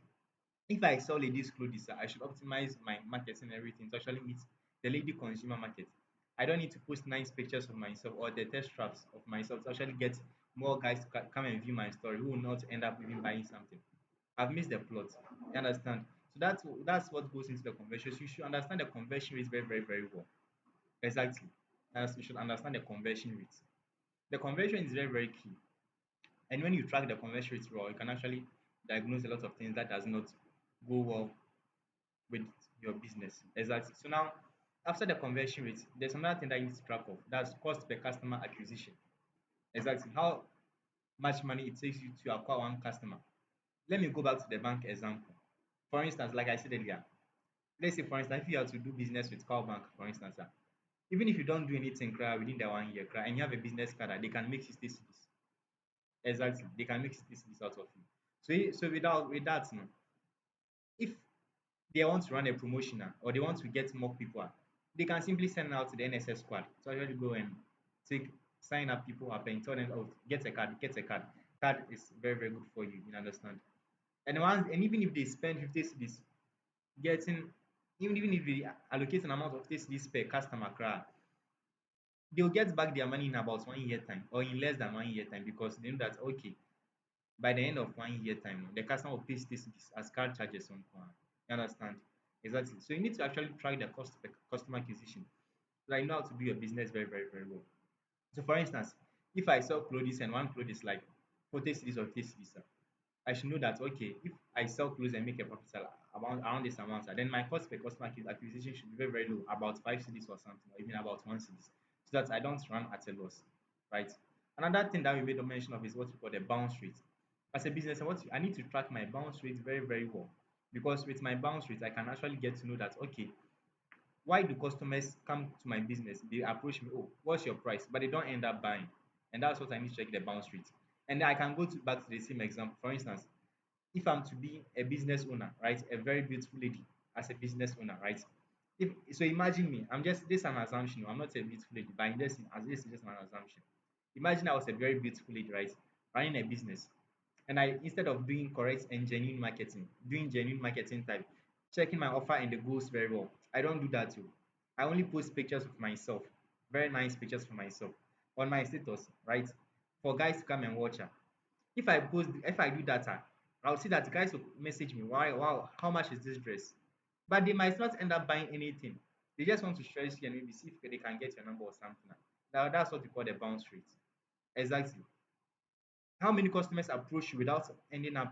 Speaker 1: If I sell ladies clothes, I should optimize my marketing and everything to actually meet the lady consumer market. I don't need to post nice pictures of myself or the test traps of myself to actually get more guys to come and view my story who will not end up even buying something. I've missed the plot. You understand? So that's what goes into the conversion. So you should understand the conversion rate very, very, very well. Exactly. As you should understand the conversion rate. The conversion is very, very key. And when you track the conversion rate well, you can actually diagnose a lot of things that does not go well with your business. Exactly. So now, after the conversion rate, there's another thing that you need to track of. That's cost per customer acquisition. Exactly. How much money it takes you to acquire one customer. Let me go back to the bank example. For instance, like I said earlier, let's say for instance, if you have to do business with Bank, for instance, even if you don't do anything within the 1 year and you have a business card, they can make 60 cities. Exactly. They can make 60 cities out of you. So with that, if they want to run a promotion or they want to get more people, they can simply send out to the NSS squad to actually go and take sign up people up and tell them, oh, get a card, get a card. Card is very, very good for you. You understand? And even if they spend 50 cedis getting, even if they allocate an amount of 50 cedis per customer, they'll get back their money in about 1 year time or in less than 1 year time because they know that okay, by the end of 1 year time, the customer will pay this as card charges on card. You understand? Exactly. So you need to actually track the cost of customer acquisition. So that you know how to do your business very, very, very well. So for instance, if I sell clothes and one clothes is like 40 cedis or 50 cedis, I should know that okay, if I sell clothes and make a profit around this amount, then my cost per customer acquisition should be very, very low, about 5 cedis or something, or even about 1 cedis, so that I don't run at a loss, right? Another thing that we made a mention of is what we call the bounce rate. As a business, I need to track my bounce rate very, very well, because with my bounce rate, I can actually get to know that okay, why do customers come to my business? They approach me, oh, what's your price? But they don't end up buying. And that's what I need to check the bounce rate. And then I can go back to the same example. For instance, if I'm to be a business owner, right, a very beautiful lady as a business owner, right? If so, imagine me. I'm just this is an assumption. I'm not a beautiful lady, but this is just an assumption. Imagine I was a very beautiful lady, right, running a business, and I instead of doing correct and genuine marketing, doing genuine marketing type, checking my offer and the goals very well. I don't do that too. I only post pictures of myself, very nice pictures for myself on my status, right? For guys to come and watch her. If I do that, I'll see that guys will message me, why, wow, how much is this dress? But they might not end up buying anything. They just want to stress you and maybe see if they can get your number or something. Now that's what we call the bounce rate. Exactly. How many customers approach you without ending up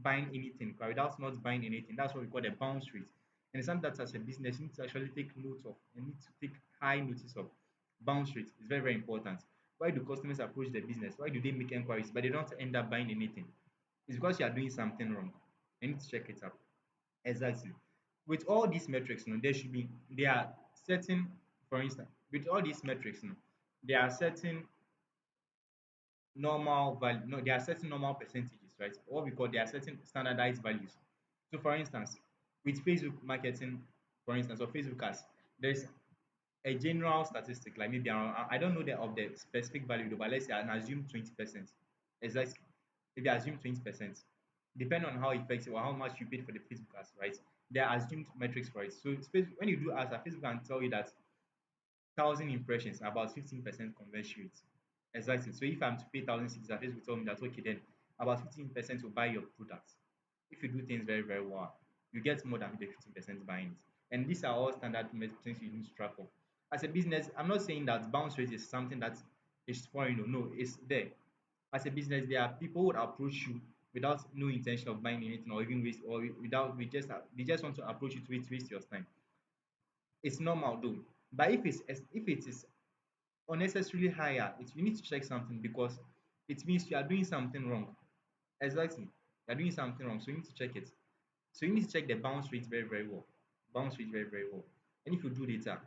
Speaker 1: buying anything, without not buying anything? That's what we call the bounce rate. And it's something that as a business you need to actually take note of and need to take high notice of. Bounce rate is very, very important. Why do customers approach the business? Why do they make inquiries but they don't end up buying anything? It's because you are doing something wrong. You need to check it out. Exactly. With all these metrics, there are certain, for instance, with all these metrics, there are certain normal value, no, there are certain normal percentages, right? What we call there are certain standardized values. So for instance, with Facebook marketing, for instance, or Facebook ads, there's a general statistic, like maybe around, I don't know the of the specific value though, but let's say I assume 20%. Exactly. Maybe I assume 20%. Depending on how effective or how much you paid for the Facebook ads, right? There are assumed metrics for it. So when you do ads, Facebook can tell you that 1,000 impressions, about 15% conversion rate. Exactly. So if I'm to pay 1,000 cedis, at least will tell me that okay, then about 15% will buy your product. If you do things very, very well, you get more than the 15% buying it. And these are all standard things you need to track of. As a business, I'm not saying that bounce rate is something that is foreign. No, it's there. As a business, there are people who would approach you without no intention of buying anything or even waste or without they just want to approach you to waste your time. It's normal though. But if it is unnecessarily higher, you need to check something because it means you are doing something wrong. Exactly. You are doing something wrong. So you need to check it. So you need to check the bounce rate very, very well. Bounce rate very, very well. And if you do data,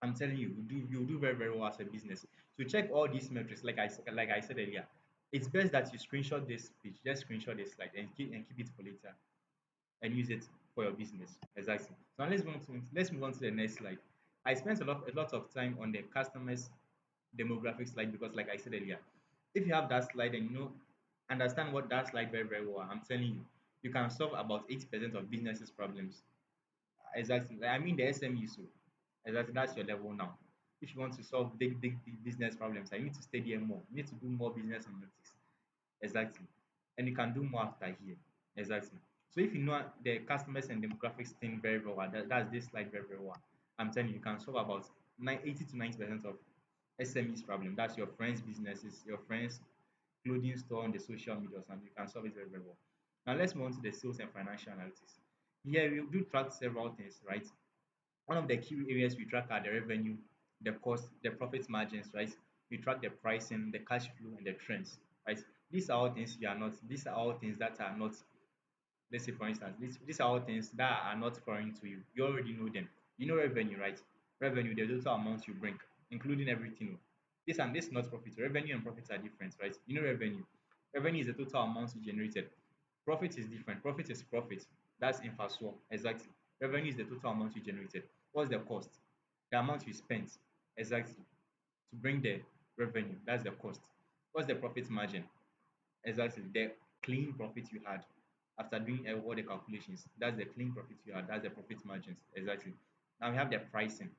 Speaker 1: I'm telling you, you'll do very, very well as a business. So check all these metrics, like I said earlier. It's best that you screenshot this page, just screenshot this slide and keep it for later and use it for your business. Exactly. So now let's move on to the next slide. I spent a lot of time on the customers demographic slide because like I said earlier, if you have that slide and you know understand what that slide very, very well, I'm telling you, you can solve about 80% of businesses problems. Exactly. Like, I mean the SME, so exactly that's your level now. If you want to solve big business problems, I need to study more. You need to do more business analytics. Exactly. And you can do more after here. Exactly. So if you know the customers and demographics thing very, very well, that's this slide very, very well. I'm telling you, you can solve about 80 to 90% of SME's problem. That's your friends' businesses, your friends' clothing store on the social media or something. You can solve it very, very well. Now let's move on to the sales and financial analytics. Here we do track several things, right? One of the key areas we track are the revenue, the cost, the profit margins, right? We track the pricing, the cash flow, and the trends, right? These are all things that are not, let's say for instance, these are all things that are not foreign to you. You already know them. You know revenue, right? Revenue, the total amount you bring, including everything. This is not profit. Revenue and profits are different, right? You know revenue. Revenue is the total amount you generated. Profit is different. Profit is profit. That's in fast one. Exactly. Revenue is the total amount you generated. What's the cost? The amount you spent. Exactly. To bring the revenue. That's the cost. What's the profit margin? Exactly. The clean profit you had after doing all the calculations. That's the clean profit you had. That's the profit margins. Exactly. Now we have the pricing.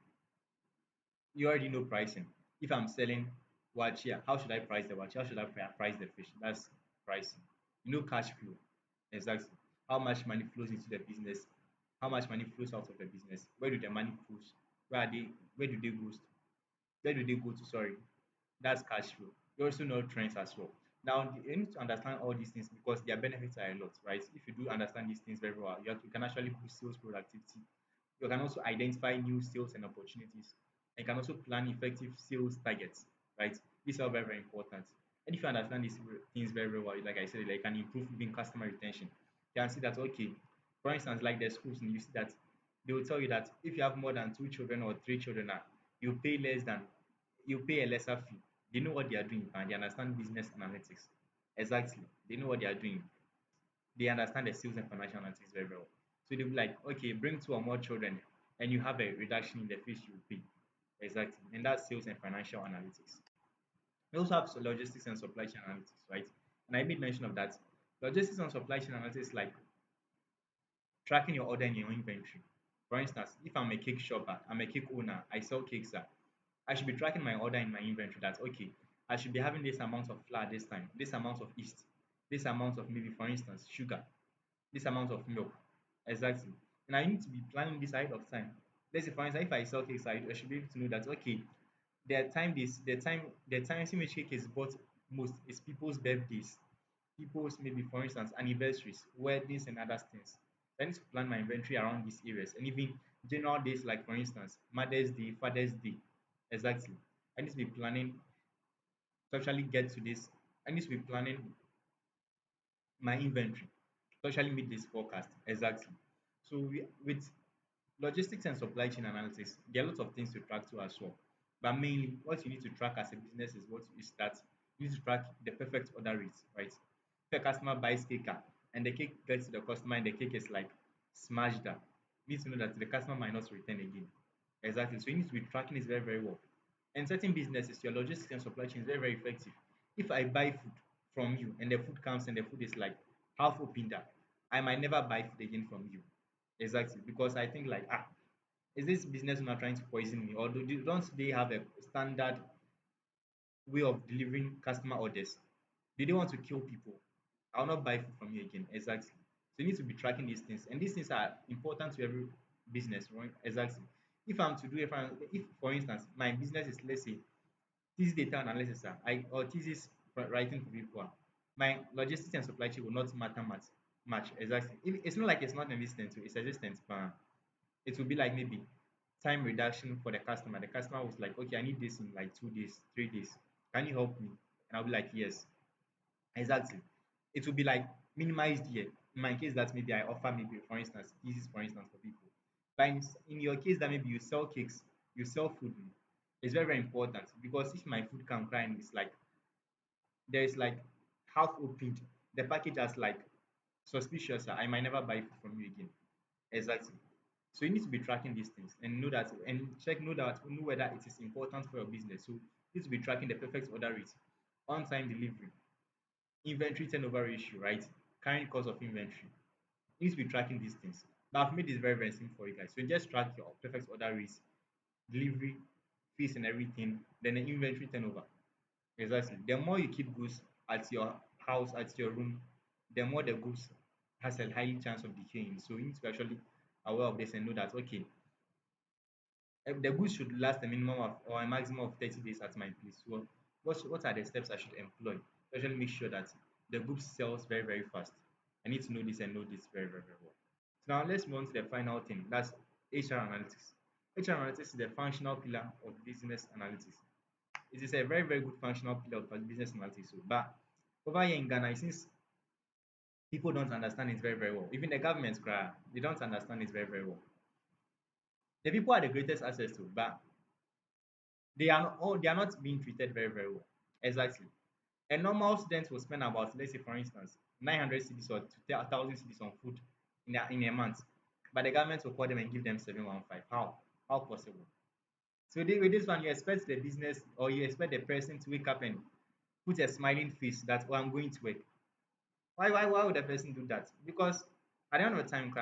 Speaker 1: You already know pricing. If I'm selling watch here, how should I price the watch? How should I price the fish? That's pricing. You know cash flow. Exactly. How much money flows into the business? How much money flows out of the business? Where do the money flows? Where do they go to? Where do they go to? Sorry. That's cash flow. You also know trends as well. Now, you need to understand all these things because their benefits are a lot, right? If you do understand these things very well, you can actually boost sales productivity. You can also identify new sales and opportunities. And you can also plan effective sales targets, right? These are very, very important. And if you understand these things very, very well, like I said, like, can improve even customer retention. You can see that, okay, for instance, like the schools, and you see that they will tell you that if you have more than two children or three children, you pay less than you pay a lesser fee. They know what they are doing and they understand business analytics. Exactly. They know what they are doing. They understand the sales and financial analytics very well. So they'll be like, okay, bring two or more children and you have a reduction in the fees you pay. Exactly. And that's sales and financial analytics. We also have logistics and supply chain analytics, right? And I made mention of that. Logistics and supply chain analytics is like tracking your order in your inventory. For instance, if I'm a cake shopper, I'm a cake owner, I sell cakes. I should be tracking my order in my inventory that, okay, I should be having this amount of flour this time, this amount of yeast, this amount of, maybe for instance, sugar, this amount of milk. Exactly. And I need to be planning this ahead of time. Let's say for instance, if I sell cakes, I should be able to know that, okay, the times in which cake is bought most is people's birthdays, people's, maybe for instance, anniversaries, weddings and other things. I need to plan my inventory around these areas and even general days like for instance Mother's Day, Father's Day. Exactly. I need to be planning to actually get to this. I need to be planning my inventory to actually meet this forecast. Exactly. So with logistics and supply chain analysis, there are lots of things to track to as well. But mainly, what you need to track as a business is that you need to track the perfect order rate, right? If a customer buys cake and the cake gets to the customer and the cake is like smashed up, you need to know that the customer might not return again. Exactly. So you need to be tracking this very, very well. In certain businesses, your logistics and supply chain is very, very effective. If I buy food from you and the food comes and the food is like half opened up, I might never buy food again from you. Exactly. Because I think like, is this business owner trying to poison me? Or don't they have a standard way of delivering customer orders? Do they want to kill people? I'll not buy food from you again. Exactly. So you need to be tracking these things. And these things are important to every business, right? Exactly. If for instance my business is, let's say, thesis data analysis, or thesis writing for people, my logistics and supply chain will not matter much. Exactly. It's not like it's not existent, it's existent, but it will be like maybe time reduction for the customer. The customer was like, okay, I need this in like 2 days, 3 days. Can you help me? And I'll be like, yes. Exactly. It will be like minimized here. In my case, that maybe I offer, maybe for instance, this is for instance for people. But in your case, that maybe you sell cakes, you sell food, it's very, very important because if my food can cry and it's like there is like half opened, the package has like suspicious, I might never buy food from you again. Exactly. So you need to be tracking these things and know that and check know whether it is important for your business. So you need to be tracking the perfect order rate, on time delivery, inventory turnover ratio, right? Carrying cost of inventory. You need to be tracking these things. But I've made this very, very simple for you guys. So just track your perfect order rates, delivery, fees and everything, then the inventory turnover. Exactly. The more you keep goods at your house, at your room, the more the goods has a high chance of decaying. So you need to be actually aware of this and know that, okay, the goods should last a minimum of or a maximum of 30 days at my place. So what are the steps I should employ to actually make sure that the goods sells very, very fast? I need to know this and know this very, very, very well. So now let's move on to the final thing. That's HR analytics. HR analytics is the functional pillar of business analytics. It is a very, very good functional pillar of business analytics. So, but over here in Ghana, since people don't understand it very, very well, even the government, they don't understand it very, very well. The people are the greatest access to, but they are not being treated very, very well. Exactly. A normal student will spend about, let's say for instance, 900 cedis or 1,000 cedis on food in a month, but the government will call them and give them 715. How possible? So with this one, you expect the business or you expect the person to wake up and put a smiling face that, oh, I'm going to work. Why would the person do that? Because at the end of the time,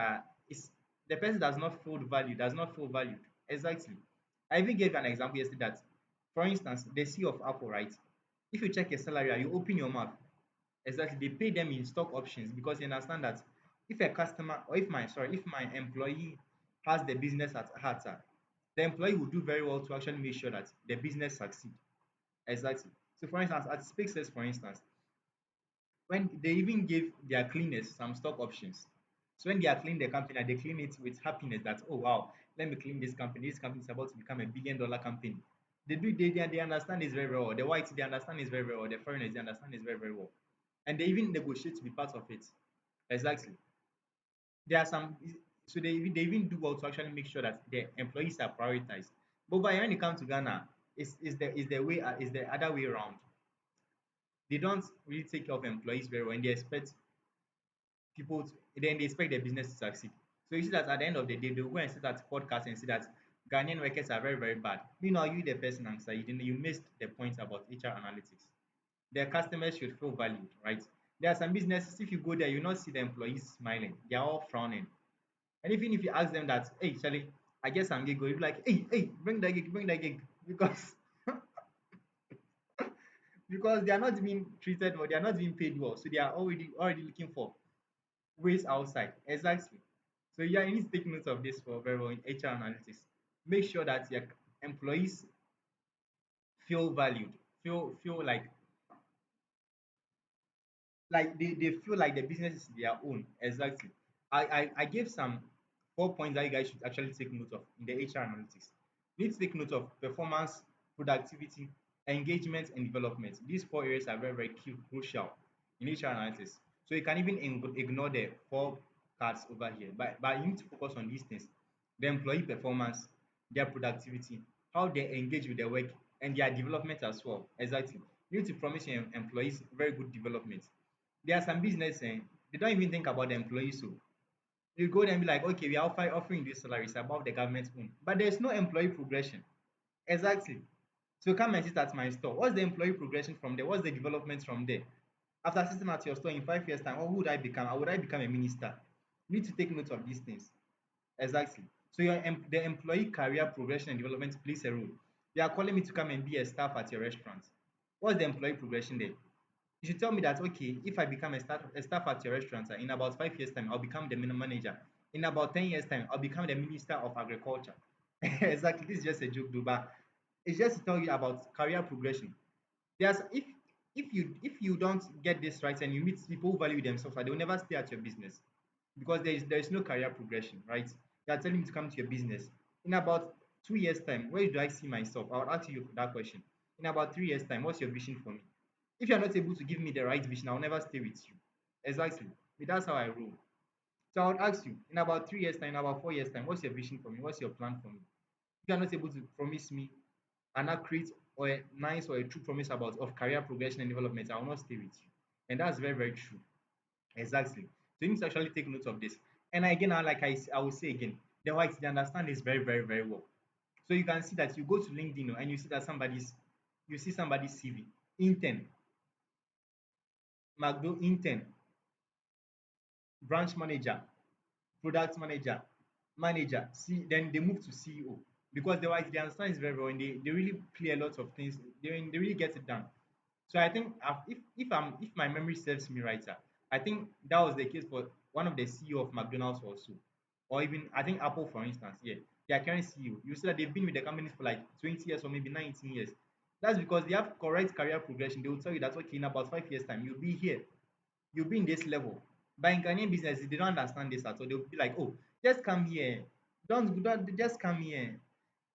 Speaker 1: it's the person does not feel valued. Exactly. I even gave an example yesterday that, for instance, the CEO of Apple, right? If you check a salary and you open your mouth, exactly, they pay them in stock options because they understand that if a customer or if my employee has the business at heart, the employee will do very well to actually make sure that the business succeed. Exactly. So for instance, at Spaces, for instance, When they even gave their cleaners some stock options. So when they are cleaning the company, they clean it with happiness that, oh wow, let me clean this company. This company is about to become a $1 billion company. They understand this very, very well. The whites, they understand this very, very well. The foreigners, they understand this very, very well. And they even negotiate to be part of it. Exactly. There are some, so they even do well to actually make sure that the employees are prioritized. But when it comes to Ghana, is the other way around. They don't really take care of employees very well, and they expect then they expect their business to succeed. So you see that at the end of the day, they'll go and sit at podcast and see that Ghanaian workers are very, very bad. Meanwhile, you, the person answer, you missed the point about HR analytics. Their customers should feel valued, right? There are some businesses, if you go there, you not see the employees smiling. They are all frowning. And even if you ask them that, hey, Charlie, I guess I'm gig, you'll be like, hey, bring that gig. Because because they are not being treated or they are not being paid well. So they are already looking for ways outside. Exactly. So yeah, you need to take note of this for very well in HR analytics. Make sure that your employees feel valued, feel like they feel like the business is their own. Exactly. I gave some 4 points that you guys should actually take note of in the HR analytics. You need to take note of performance, productivity, engagement, and development. These four areas are very, very crucial in HR analytics. So you can even ignore the four cards over here, but you need to focus on these things: the employee performance, their productivity, how they engage with their work, and their development as well. Exactly. You need to promise your employees very good development. There are some business they don't even think about the employees. So you go there and be like, okay, we are offering this salary, it's above the government's own. But there's no employee progression. Exactly. So come and sit at my store. What's the employee progression from there? What's the development from there? After sitting at your store in 5 years' time, what would I become? How would I become a minister? You need to take note of these things. Exactly. So the employee career progression and development plays a role. You are calling me to come and be a staff at your restaurant. What's the employee progression there? You should tell me that, okay, if I become a staff at your restaurant, in about 5 years' time, I'll become the manager. In about 10 years' time, I'll become the Minister of Agriculture. Exactly. This is just a joke, though, but it's just to tell you about career progression. There's if you don't get this right and you meet people who value themselves, they will never stay at your business because there is no career progression, right? They are telling me to come to your business. In about 2 years' time, where do I see myself? I'll ask you that question. In about 3 years' time, what's your vision for me? If you're not able to give me the right vision, I'll never stay with you. Exactly. That's how I roll. So I would ask you, in about 3 years' time, in about 4 years' time, what's your vision for me? What's your plan for me? If you're not able to promise me an accurate or a nice or a true promise about of career progression and development, I will not stay with you. And that's very, very true. Exactly. So you need to actually take note of this. And again, I will say again, the whites they understand this very, very, very well. So you can see that you go to LinkedIn and you see that you see somebody's CV, intern, McDo intern, branch manager, product manager, manager, then they move to CEO because they understand it very well and they really play a lot of things. They really get it done. So I think if my memory serves me right, I think that was the case for one of the CEO of McDonald's also, or even I think Apple for instance. Yeah, their current CEO. You see that they've been with the companies for like 20 years or maybe 19 years. That's because they have correct career progression. They will tell you that okay, in about 5 years time you'll be here, you'll be in this level. But in Ghanaian business, they don't understand this at all. They'll be like, oh, just come here. Don't just come here.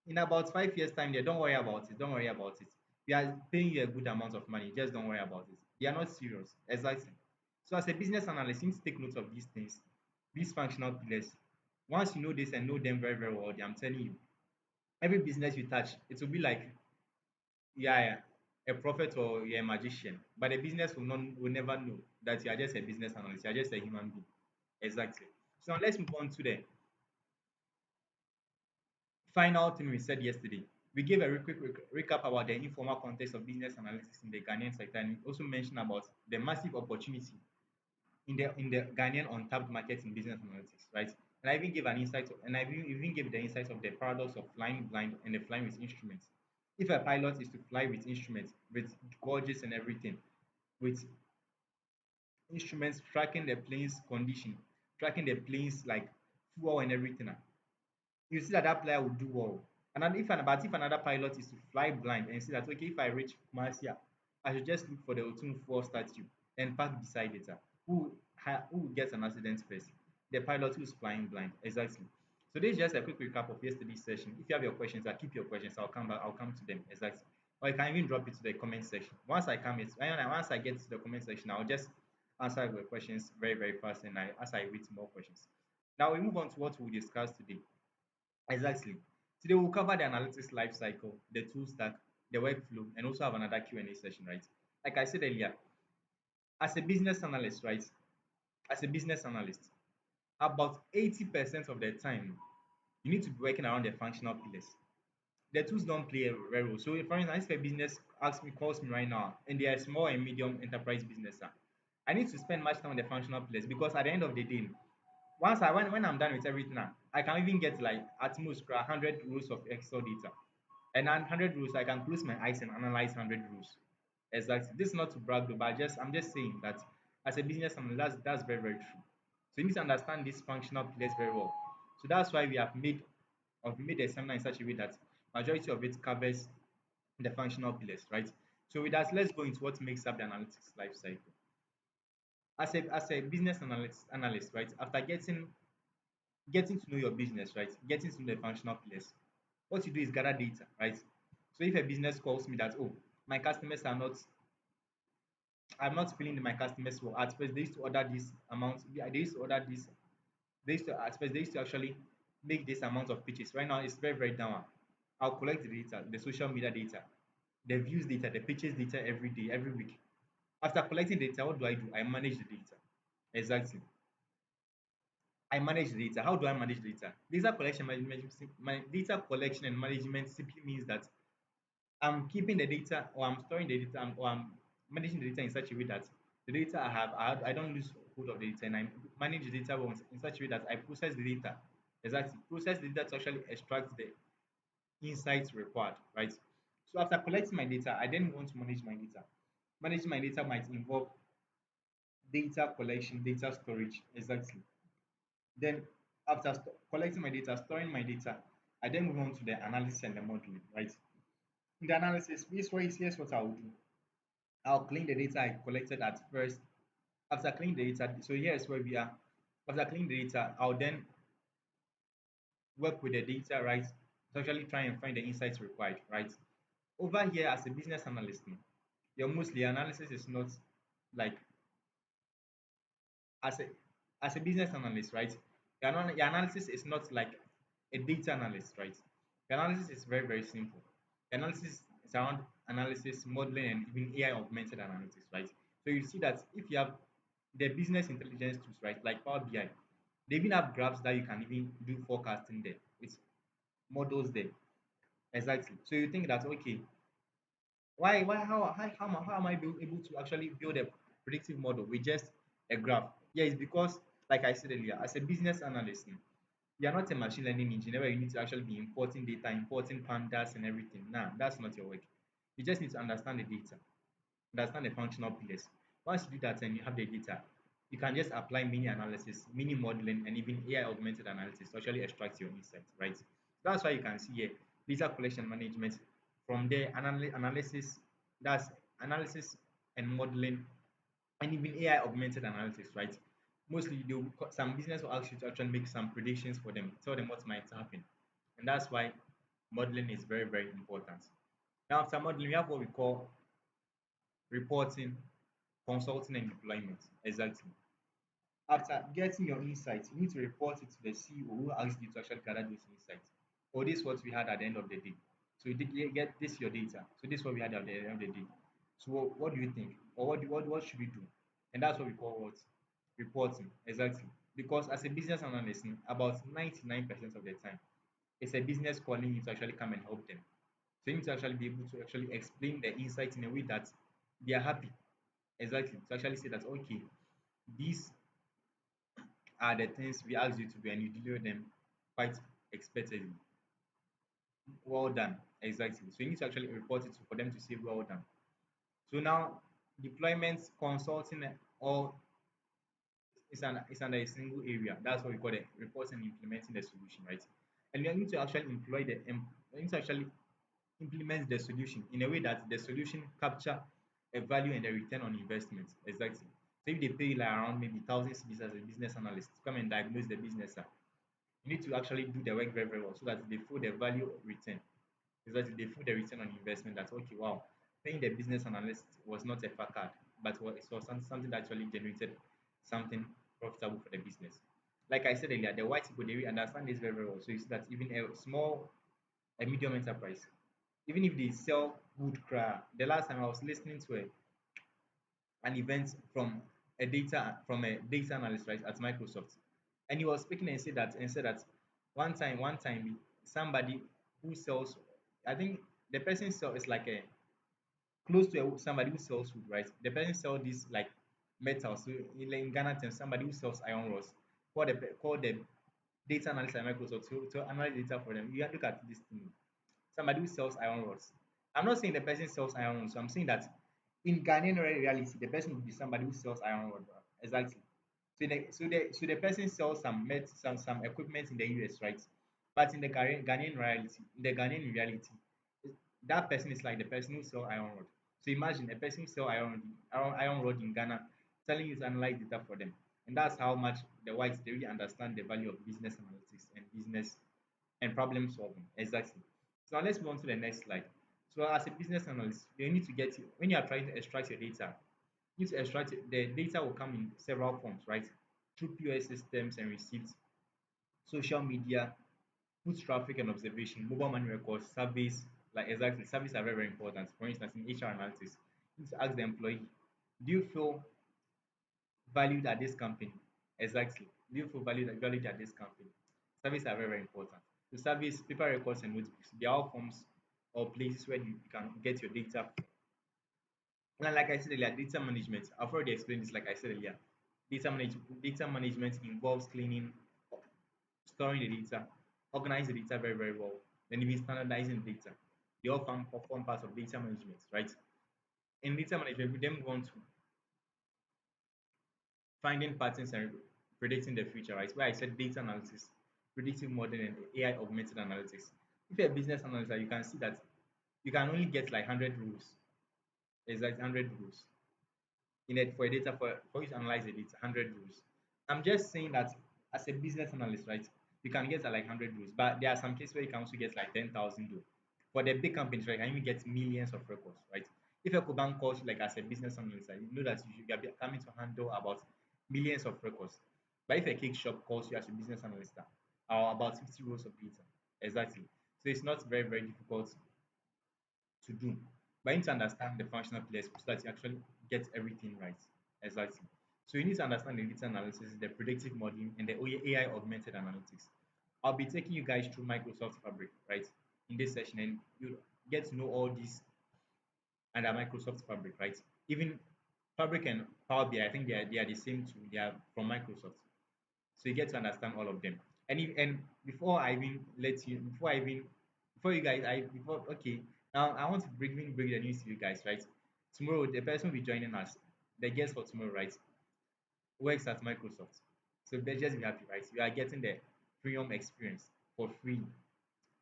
Speaker 1: In about 5 years' time, don't worry about it. Don't worry about it. We are paying you a good amount of money. Just don't worry about it. They are not serious. Exactly. So as a business analyst, you need to take note of these things, these functional pillars. Once you know this and know them very, very well, I'm telling you, every business you touch, it will be like yeah, a prophet or you're a magician. But the business will never know that you are just a business analyst, you are just a human being. Exactly. So now let's move on to the final thing we said yesterday. We gave a quick recap about the informal context of business analytics in the Ghanaian sector, and we also mentioned about the massive opportunity in the Ghanaian untapped market in business analytics, right? And I even gave an insight, and I even gave the insight of the paradox of flying blind and the flying with instruments. If a pilot is to fly with instruments, with gauges and everything, with instruments tracking the plane's condition, tracking the plane's like fuel and everything, you see that that player will do well. And then if another pilot is to fly blind and see that okay, if I reach Marcia, I should just look for the Otun 4 statue and park beside it. Who gets an accident first? The pilot who's flying blind. Exactly. So this is just a quick recap of yesterday's session. If you have your questions, I'll keep your questions. I'll come back. I'll come to them. Exactly. Or you can even drop it to the comment section. Once I get to the comment section, I'll just answer your questions very very fast, and as I read more questions. Now we move on to what we'll discuss today. Exactly. Today we'll cover the analytics life cycle, the tool stack, the workflow, and also have another Q&A session, right? Like I said earlier, as a business analyst, right? As a business analyst, about 80% of the time, you need to be working around the functional pillars. The tools don't play a very role. So, for instance, if a business calls me right now, and they are a small and medium enterprise business, I need to spend much time on the functional pillars because at the end of the day, when I'm done with everything, I can even get like at most 100 rows of Excel data. And 100 rows, I can close my eyes and analyze 100 rows. Exactly. This is not to brag, though, but I'm just saying that as a business analyst, that's very very true. So you need to understand these functional pillars very well. So that's why we made the seminar in such a way that majority of it covers the functional pillars, right? So with that, let's go into what makes up the analytics life cycle. As a business analyst, right? After getting to know your business, right? Getting to know the functional pillars. What you do is gather data, right? So if a business calls me that, oh, my customers are not, I'm not filling in my customers well. At first, they used to order this amount. They used to order this. They used to at first they used to actually make this amount of pitches. Right now, it's very very down. I'll collect the data, the social media data, the views data, the pitches data every day, every week. After collecting data, what do? I manage the data. Exactly. I manage the data. How do I manage data? Data collection and management simply means that I'm keeping the data, or I'm storing the data, or I'm managing the data in such a way that the data I don't lose hold of the data, and I manage the data once in such a way that I process the data. Exactly. Process the data to actually extract the insights required, right? So after collecting my data, I then want to manage my data. Managing my data might involve data collection, data storage. Exactly. Then after collecting my data, storing my data, I then move on to the analysis and the modeling, right? In the analysis, here's what I'll do. I'll clean the data I collected at first. After cleaning the data, so here's where we are. After cleaning the data, I'll then work with the data, right? To actually try and find the insights required, right? Over here, as a business analyst, your mostly analysis is not like as a as a business analyst, right? Your analysis is not like a data analyst, right? Your analysis is very very simple. The analysis is around analysis, modeling, and even AI augmented analytics, right? So you see that if you have the business intelligence tools, right, like Power BI, they even have graphs that you can even do forecasting there. It's models there. Exactly. So you think that okay, why how am I able to actually build a predictive model with just a graph? Yeah, it's because like I said earlier, as a business analyst, you are not a machine learning engineer where you need to actually be importing data, importing pandas and everything. Nah, that's not your work. You just need to understand the data, understand the functional pillars. Once you do that and you have the data, you can just apply mini analysis, mini modeling, and even AI augmented analysis to actually extract your insights, right? That's why you can see here data collection management. From there, analysis, that's analysis and modeling, and even AI augmented analytics, right? Mostly, some business will ask you to actually make some predictions for them, tell them what might happen, and that's why modeling is very, very important. Now, after modeling, we have what we call reporting, consulting, and deployment. Exactly. After getting your insights, you need to report it to the CEO who asked you to actually gather those insights. Or this is what we had at the end of the day. So you get this your data. So this is what we had at the end of the day. So what do you think? Or what should we do? And that's what we call what? Reporting. Exactly. Because as a business analyst, about 99% of the time, it's a business calling you to actually come and help them. So you need to actually be able to actually explain the insight in a way that they are happy. Exactly. To actually say that okay, these are the things we ask you to do and you deliver them quite expectedly. Well done. Exactly. So you need to actually report it for them to say well done. So now deployments, consulting, all is under a single area. That's what we call it, reporting and implementing the solution, right? And you need to actually you need to actually implement the solution in a way that the solution capture a value and a return on investment. Exactly. So if they pay you like around maybe 1,000 cedis as a business analyst to come and diagnose the business, you need to actually do the work very, very well so that they feel the value return. Exactly, they feel the return on investment that okay, wow, paying the business analyst was not a facade, but it was something that actually generated something profitable for the business. Like I said earlier, the white people they really understand this very, very well. So you see that even a medium enterprise, even if they sell good cra, the last time I was listening to an event from a data analyst right at Microsoft, and he was speaking and said that one time somebody who sells, I think the person sell is like a close to somebody who sells food, right? The person sell this like metal. So in Ghana terms, somebody who sells iron rods call the data analyst at Microsoft to analyze data for them. You have to look at this thing, somebody who sells iron rods. I'm not saying the person sells iron rods. So I'm saying that in Ghanaian reality, the person would be somebody who sells iron rod. Exactly. So the person sells some equipment in the US, right? But in the Ghanaian reality, that person is like the person who sell iron rod. So imagine a person who sell iron rod in Ghana telling you to analyze data for them. And that's how much the whites they really understand the value of business analytics and business and problem solving. Exactly. So now let's move on to the next slide. So as a business analyst, you need to get when you are trying to extract your data, you need to extract it. The data will come in several forms, right? Through POS systems and receipts, social media, foot traffic and observation, mobile money records, surveys, like exactly, surveys are very, very important. For instance, in HR analysis, you need to ask the employee, do you feel valued at this company? Exactly. Do you feel valued at this company? Surveys are very, very important. The surveys, paper records, and notebooks, they are all forms or places where you can get your data. And like I said earlier, data management, I've already explained this, like I said earlier. Data management involves cleaning, storing the data, organizing the data very, very well, then even standardizing the data. They all form parts of data management, right? In data management, we then move on to finding patterns and predicting the future, right? Where I said data analysis, predictive modeling, and AI augmented analytics. If you're a business analyst, you can see that you can only get like 100 rules, exact 100 rules in it for a data for you to analyze the data, 100 rules. I'm just saying that as a business analyst, right, you can get like 100 rules, but there are some cases where you can also get like 10,000 though. For the big companies, right, you can even get millions of records, right? If a bank calls you like as a business analyst, right, you know that you should be coming to handle about millions of records. But if a cake shop calls you as a business analyst, or about 50 rows of data, exactly. So it's not very, very difficult to do. But you need to understand the functional pillars so that you actually get everything right. Exactly. So you need to understand the data analysis, the predictive modeling, and the AI augmented analytics. I'll be taking you guys through Microsoft Fabric, right, in this session, and you get to know all these under Microsoft Fabric, right? Even Fabric and Power BI, I think they are the same tool. They are from Microsoft. So you get to understand all of them. And before I even let you, before you guys, before okay, now I want to bring the news to you guys, right? Tomorrow, the person will be joining us, the guest for tomorrow, right? Works at Microsoft. So they just be happy, right? We are getting the premium experience for free.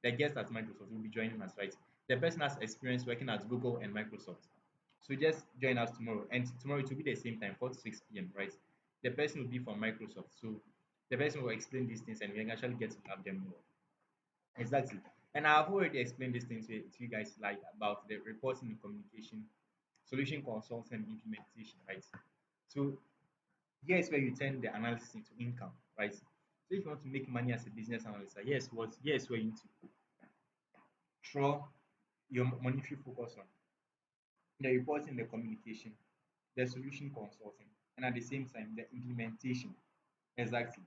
Speaker 1: The guest at Microsoft will be joining us, right? The person has experience working at Google and Microsoft. So just join us tomorrow. And tomorrow it will be the same time, 4 to 6 p.m., right? The person will be from Microsoft. So the person will explain these things and we can actually get to have them more. Exactly. And I've already explained these things to you guys like about the reporting and communication, solution consulting and implementation, right? So here's where you turn the analysis into income, right? So if you want to make money as a business analyst, here's where you need to draw your monetary focus on the reporting, the communication, the solution consulting, and at the same time the implementation. Exactly.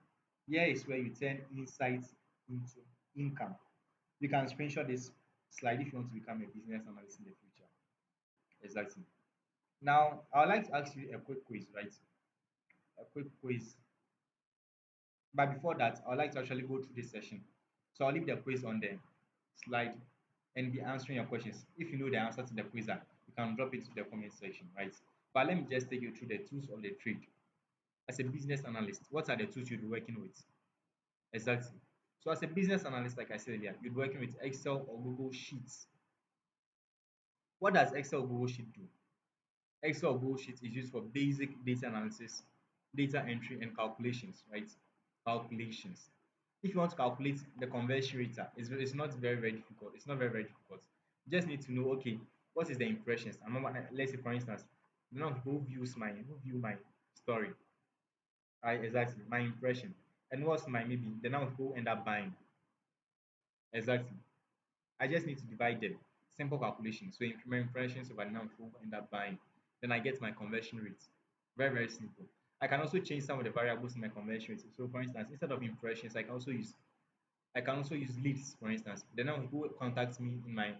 Speaker 1: Here is where you turn insights into income. You can screenshot this slide if you want to become a business analyst in the future. Exactly. Now, I would like to ask you a quick quiz, right? A quick quiz. But before that, I would like to actually go through this session. So I'll leave the quiz on the slide and be answering your questions. If you know the answer to the quiz, you can drop it to the comment section, right? But let me just take you through the tools of the trade. As a business analyst, what are the tools you'll be working with? Exactly. So as a business analyst, like I said earlier, you'll be working with Excel or Google Sheets. What does Excel or Google Sheet do? Excel bullshit is used for basic data analysis, data entry, and calculations, right? Calculations. If you want to calculate the conversion rate, it's not very, very difficult. It's not very, very difficult. You just need to know, okay, what is the impressions? Let's say, for instance, the number of people who view my story, right? Exactly, my impression. And what's my maybe the number of people who end up buying. Exactly. I just need to divide them. Simple calculation. So increment impressions over the number of people who end up buying. Then I get my conversion rate. Very, very simple. I can also change some of the variables in my conversion rate. So for instance, instead of impressions, I can also use leads, for instance. The number of people who contact me in my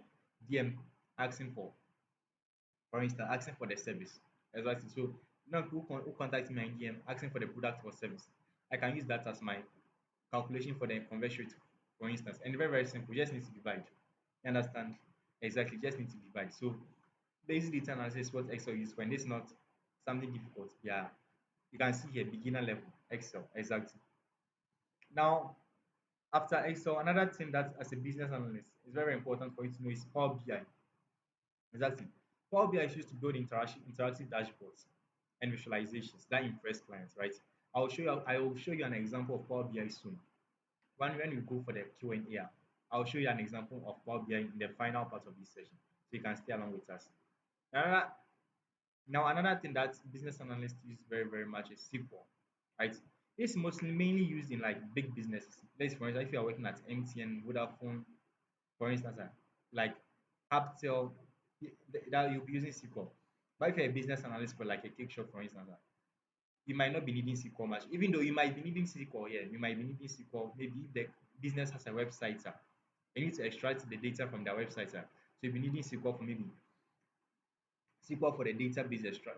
Speaker 1: DM asking for instance, asking for the service. Exactly. So now who contact me in DM asking for the product or service. I can use that as my calculation for the conversion rate, for instance. And very, very simple. You just need to divide. You understand? Exactly. You just need to divide. So basic data analysis is what Excel uses for, and it's not something difficult. Yeah. You can see here beginner level Excel. Exactly. Now, after Excel, another thing that as a business analyst is very important for you to know is Power BI. Exactly. Power BI is used to build interactive dashboards and visualizations that impress clients, right? I will show you an example of Power BI soon. When we go for the Q&A, I'll show you an example of Power BI in the final part of this session, so you can stay along with us. Another, another thing that business analysts use very, very much is SQL, right? It's mostly mainly used in like big businesses. Let's for instance, if you are working at MTN, Vodafone, for instance, like Capital, that you'll be using SQL. But if you're a business analyst for like a cake shop, for instance, you might not be needing SQL much. Even though you might be needing SQL, yeah, you might be needing SQL. Maybe if the business has a website, you need to extract the data from their website. So you'll be needing SQL for maybe SQL for the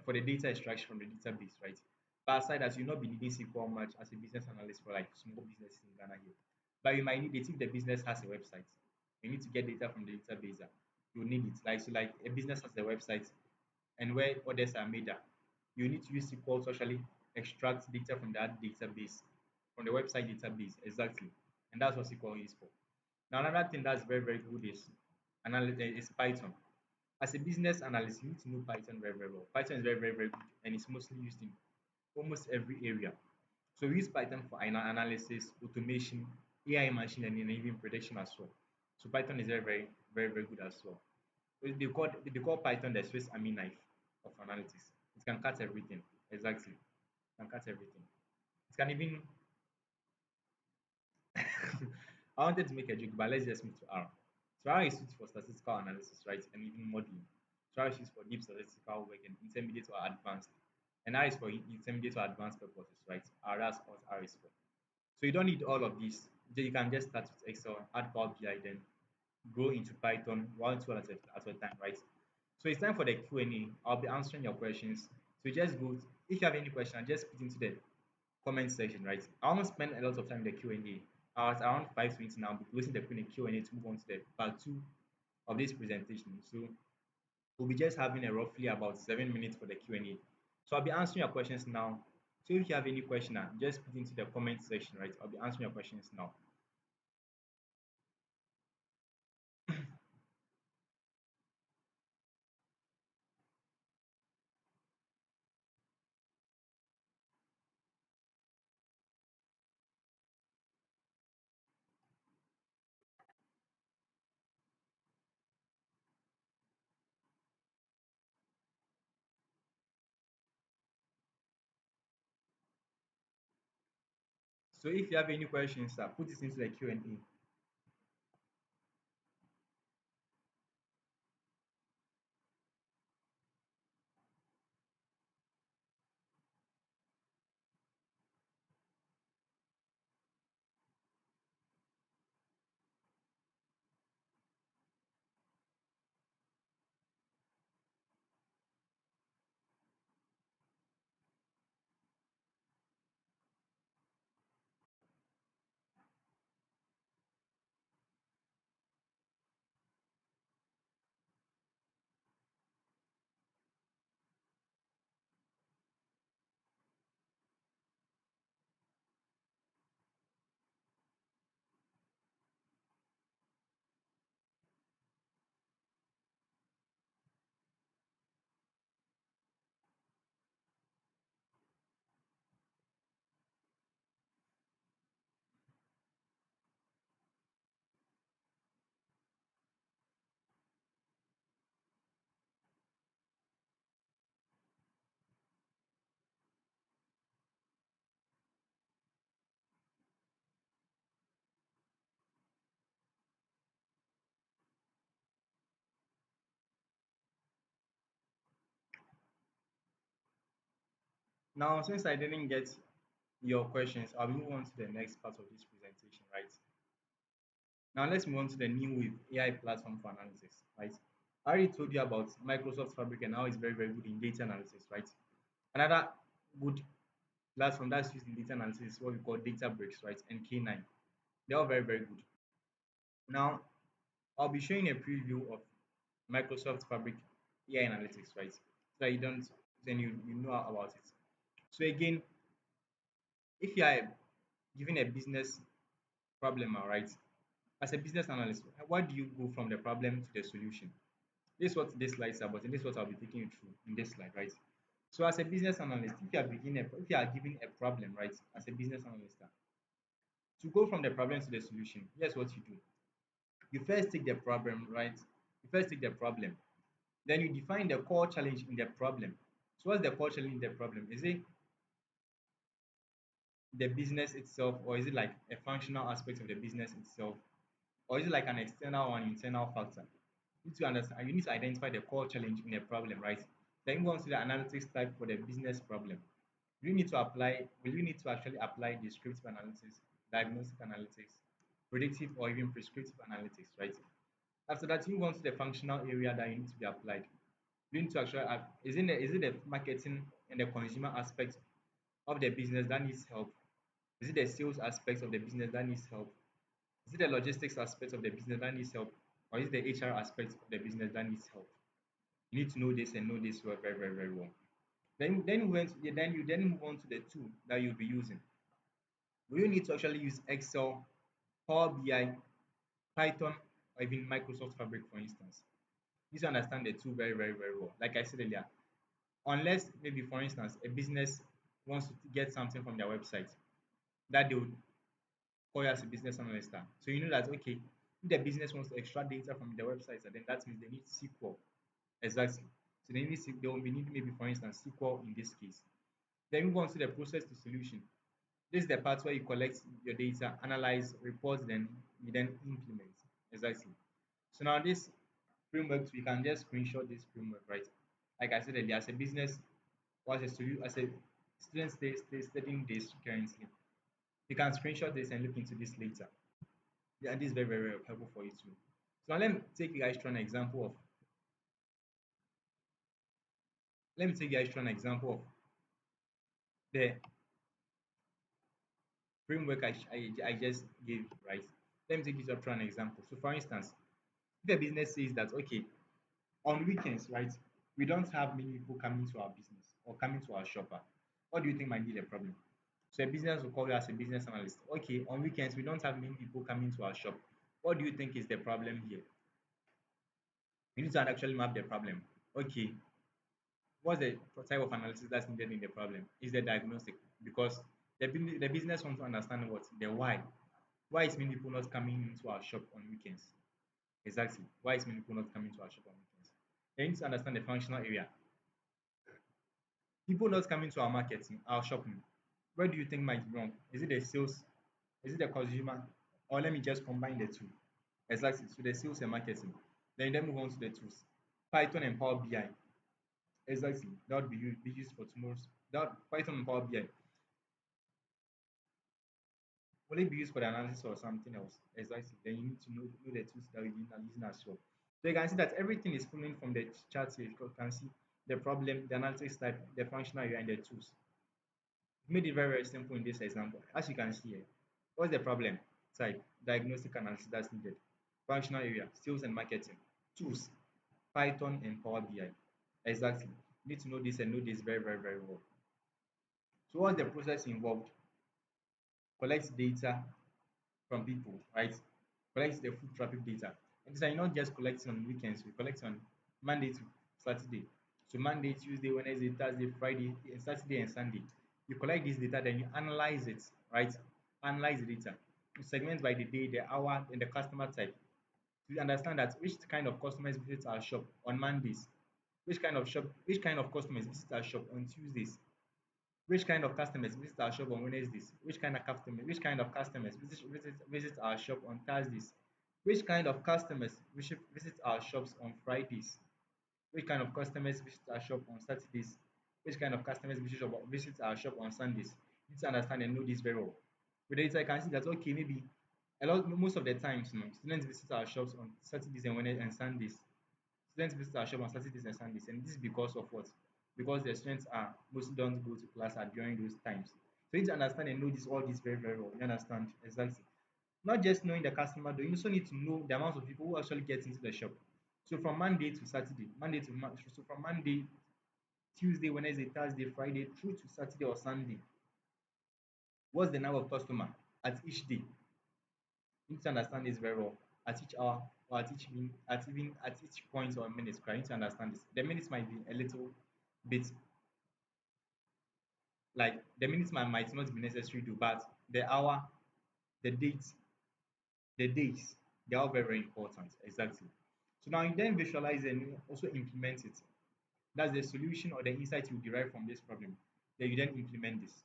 Speaker 1: for the data extraction from the database, right? But aside that, you'll not be needing SQL much as a business analyst for like small businesses in Ghana here. But you might need it if the business has a website. You need to get data from the database. You need it. Like a business has a website and where orders are made. You need to use SQL to actually extract data from that database, from the website database. Exactly. And that's what SQL is for. Now, another thing that's very, very good is Python. As a business analyst, you need to know Python very, very well. Python is very, very, very good and it's mostly used in almost every area. So we use Python for analysis, automation, AI machine learning, and even prediction as well. So Python is very, very, very, very good as well. So they call Python the Swiss Army knife of analytics. It can cut everything. Exactly. It can cut everything. It can even I wanted to make a joke, but let's just move to R. So R is used for statistical analysis, right? And even modeling. So R is used for deep statistical work and intermediate or advanced. And R is for intermediate or advanced purposes, right? That's what R is for. So you don't need all of these. You can just start with Excel, add Power BI, then go into Python, one, two at a time, right? So it's time for the Q&A. I'll be answering your questions. So just go, if you have any question, just put into the comment section, right? I won't spend a lot of time in the Q&A. At around 5:20 now, I'll be closing the Q&A to move on to the part two of this presentation. So we'll be just having a roughly about 7 minutes for the Q&A. So I'll be answering your questions now. So if you have any question, just put into the comment section, right? I'll be answering your questions now. So if you have any questions, put it into the Q&A. Now, since I didn't get your questions, I'll move on to the next part of this presentation, right? Now, let's move on to the new wave AI platform for analytics, right? I already told you about Microsoft Fabric and how it's very, very good in data analysis, right? Another good platform that's used in data analysis is what we call Databricks, right? And KNIME. They're all very, very good. Now, I'll be showing a preview of Microsoft Fabric AI analytics, right? So that you don't, then you know about it. So again, if you are given a business problem, right? As a business analyst, why do you go from the problem to the solution? This is what this slide is about, and this is what I'll be taking you through in this slide, right? So as a business analyst, if you are given a problem, right, as a business analyst, to go from the problem to the solution, here's what you do. You first take the problem, right? You first take the problem. Then you define the core challenge in the problem. So what's the core challenge in the problem? Is it the business itself, or is it like a functional aspect of the business itself, or is it like an external or an internal factor? You need to understand, you need to identify the core challenge in a problem, right? Then you go on to the analytics type for the business problem. Will you need to actually apply descriptive analysis, diagnostic analytics, predictive or even prescriptive analytics, right? After that, you move on to the functional area that you need to be applied. You need to actually is it the marketing and the consumer aspect of the business that needs help? Is it the sales aspect of the business that needs help? Is it the logistics aspect of the business that needs help? Or is it the HR aspect of the business that needs help? You need to know this and know this well, very, very, very well. Then you then move on to the tool that you'll be using. Will you need to actually use Excel, Power BI, Python, or even Microsoft Fabric, for instance? You need to understand the tool very, very, very well. Like I said earlier, unless maybe for instance a business wants to get something from their website that they would call you as a business analyst. So you know that okay, if the business wants to extract data from their websites, then that means they need SQL. Exactly. So they will be needing maybe for instance SQL in this case. Then move on to the process to solution. This is the part where you collect your data, analyze, report, then you then implement. Exactly. So now this framework, we can just screenshot this framework, right? Like I said earlier, as a business or as a student studying this currently, you can screenshot this and look into this later. Yeah, this is very, very, very helpful for you too. So now let me take you guys through an example of the framework I just gave you, right? Let me take you through an example. So for instance, if a business says that okay, on weekends, right, we don't have many people coming to our business or coming to our shop. What do you think might be the problem? So a business will call you as a business analyst. Okay, on weekends we don't have many people coming to our shop. What do you think is the problem here? You need to actually map the problem. Okay, what's the type of analysis that's needed in the problem? Is the diagnostic because the business wants to understand what the why. Why is many people not coming into our shop on weekends? Exactly. Why is many people not coming to our shop on weekends? They need to understand the functional area. People not coming to our marketing, our shopping. Where do you think might be wrong? Is it the sales? Is it the consumer? Or let me just combine the two. Exactly. So the sales and marketing. Then move on to the tools. Python and Power BI. Exactly. That would be used for tomorrow's. That Python and Power BI. Will it be used for the analysis or something else? Exactly. Then you need to know the tools that you're using as well. So you can see that everything is pulling from the chart here. You can see the problem, the analytics type, the functional area, and the tools. We made it very, very simple in this example. As you can see here, what's the problem? Type, diagnostic analysis that's needed. Functional area, sales and marketing. Tools, Python and Power BI. Exactly. You need to know this and know this very, very, very well. So what's the process involved? Collect data from people, right? Collect the foot traffic data. And these are not just collecting on weekends, we collect on Monday to Saturday. So Monday, Tuesday, Wednesday, Thursday, Friday, and Saturday and Sunday. You collect this data, then you analyze it, right? Analyze the data. You segment by the day, the hour, and the customer type. To understand that which kind of customers visit our shop on Mondays, which kind of customers visit our shop on Tuesdays, which kind of customers visit our shop on Wednesdays? Which kind of customers visit our shop on Thursdays? Which kind of customers visit our shops on Fridays? Which kind of customers visit our shop on Saturdays? which kind of customers visit our shop on Sundays. You need to understand and know this very well. With data, you can see that okay, maybe most of the times, students visit our shops on Saturdays and Wednesdays and Sundays. Students visit our shop on Saturdays and Sundays, and this is because of what? Because the students are mostly don't go to class at during those times. So you need to understand and know all this very, very well. You understand exactly. Not just knowing the customer, though, you also need to know the amount of people who actually get into the shop. So from Monday to Saturday, so from Monday, Tuesday, Wednesday, Thursday, Friday, through to Saturday or Sunday, what's the number of customer at each day? You need to understand this very well. At each hour or at each point or minute, you need to understand this. The minutes might be a little bit like the minutes might not be necessary to, but the hour, the date, the days, they are very, very important. Exactly. So now you then visualize and you also implement it. That's the solution or the insight you derive from this problem. Then you then implement this.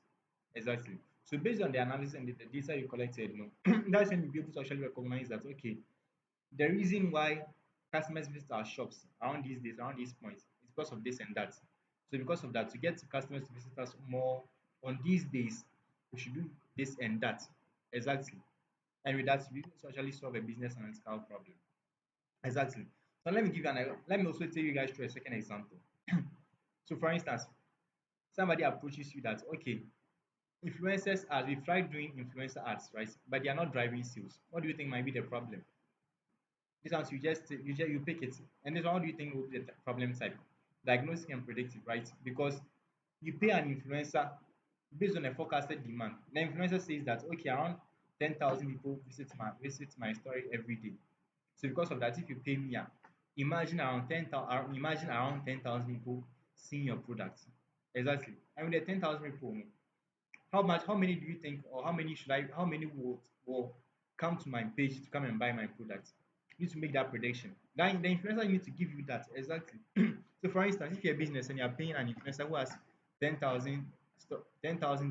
Speaker 1: Exactly. So based on the analysis and the data you collected, that's when you'll be able to actually recognize that okay, the reason why customers visit our shops around these days, around these points, is because of this and that. So because of that, to get customers to visit us more on these days, we should do this and that. Exactly. And with that, we need to actually solve a business analytical problem. Exactly. So let me also take you guys through a second example. So for instance, somebody approaches you that okay, influencers ads, we've tried doing influencer ads, right? But they are not driving sales. What do you think might be the problem? This one you pick it. And this one, what do you think will be the problem type? Diagnostic and predictive, right? Because you pay an influencer based on a forecasted demand. The influencer says that okay, around 10,000 people visit my story every day. So because of that, if you pay me, imagine around 10,000 people seeing your product. Exactly. And with the 10,000 people, how many do you think, or how many will come to my page to come and buy my product? You need to make that prediction. Then the influencer need to give you that exactly. So for instance, if you're a business and you're paying an influencer who has 10,000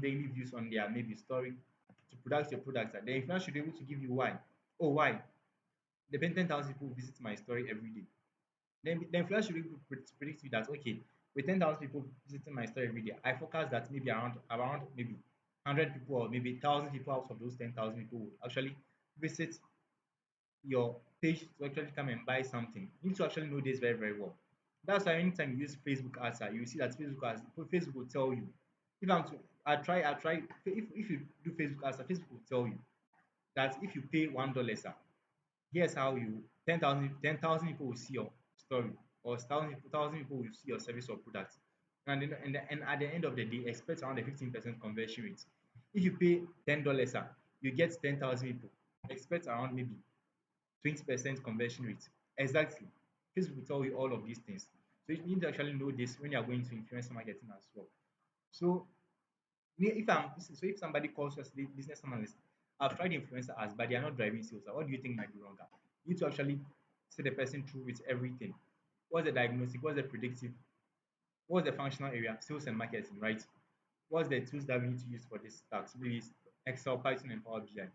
Speaker 1: daily views on their maybe story to produce your product, the influencer should be able to give you why. Oh, why? The 10,000 people visit my story every day. Then the influencer should be able to predict you that okay, with 10,000 people visiting my store every day, I forecast that maybe around maybe 100 people or maybe 1,000 people out of those 10,000 people would actually visit your page to actually come and buy something. You need to actually know this very, very well. That's why anytime you use Facebook ads, you see that Facebook will tell you. If I'm to I try if you do Facebook ads, Facebook will tell you that if you pay $1, sir, here's how you 10,000 people will see your story, or 1,000 people will see your service or product. And at the end of the day, expect around a 15% conversion rate. If you pay $10, you get 10,000 people. Expect around maybe 20% conversion rate. Exactly. Facebook will tell you all of these things. So you need to actually know this when you are going to influencer marketing as well. So if somebody calls us the business analyst, I've tried influencer ads, but they are not driving sales. What do you think might be wrong? You need to actually see the person through with everything. What's the diagnostic? What's the predictive? What's the functional area? Sales and marketing, right? What's the tools that we need to use for this task? Maybe it's Excel, Python, and Power BI.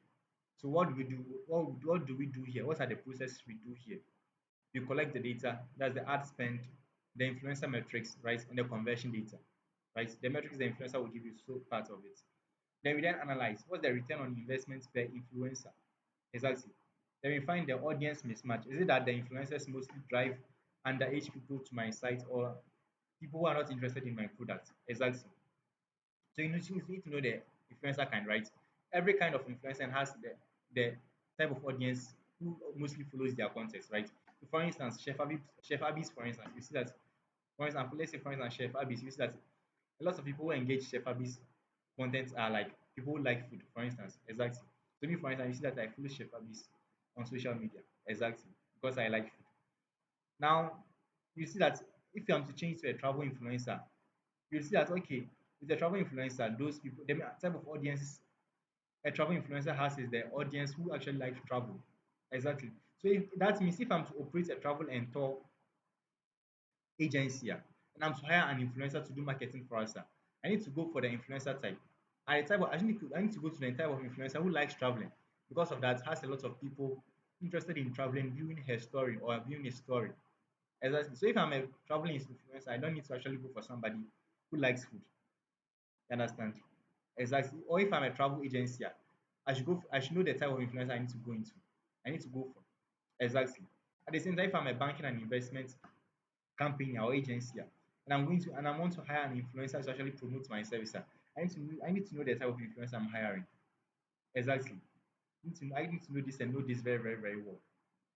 Speaker 1: So what do we do? What do we do here? What are the processes we do here? We collect the data. That's the ad spend, the influencer metrics, right, and the conversion data, right? The metrics the influencer will give you so part of it. Then we then analyze what's the return on investment per influencer. Exactly. Then we find the audience mismatch. Is it that the influencers mostly drive underage people to my site, or people who are not interested in my product? Exactly. So you need to know the influencer kind, right? Every kind of influencer has the type of audience who mostly follows their context, right? So for instance, Chef Abby's, for instance, you see that, for example, let's say for instance, Chef Abby's, you see that a lot of people who engage Chef Abby's content are like people who like food, for instance. Exactly. So me, for instance, you see that I follow Chef Abby's on social media. Exactly. Because I like food. Now, you see that if you am to change to a travel influencer, you see that okay, with a travel influencer, those people, the type of audiences a travel influencer has is the audience who actually like to travel. Exactly. So that means if I'm to operate a travel and tour agency and I'm to hire an influencer to do marketing for us, I need to go for the influencer type. And the type of, I need to go to the type of influencer who likes traveling. Because of that, has a lot of people interested in traveling, viewing her story or viewing his story. Exactly. So if I'm a traveling influencer, I don't need to actually go for somebody Who likes food? You understand? Exactly. Or if I'm a travel agency, I should know the type of influencer I need to go into. I need to go for. Exactly. At the same time, if I'm a banking and investment company or agency, and I want to hire an influencer to actually promote my service, I need to know the type of influencer I'm hiring. Exactly. I need to know this and know this very, very, very well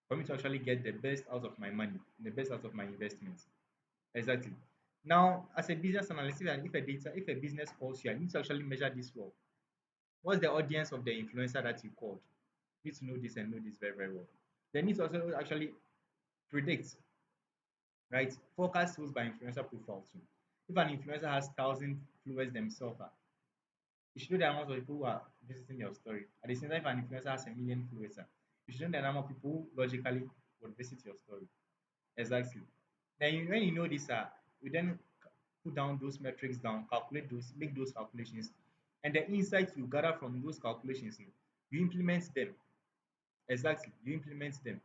Speaker 1: for me to actually get the best out of my money, the best out of my investments. Exactly. Now, as a business analyst, if a business calls you, I need to actually measure this well. What's the audience of the influencer that you called? You need to know this and know this very, very well. They need to also actually predict, right? Forecast sales by influencer profile too. If an influencer has 1,000 followers themselves, you should know the amount of people who are visiting your story. At the same time, if an influencer has 1 million followers, you should know the number of people who logically would visit your story. Exactly. Then when you know this, you then put down those metrics down, calculate those, make those calculations, and the insights you gather from those calculations, you implement them. Exactly, you implement them,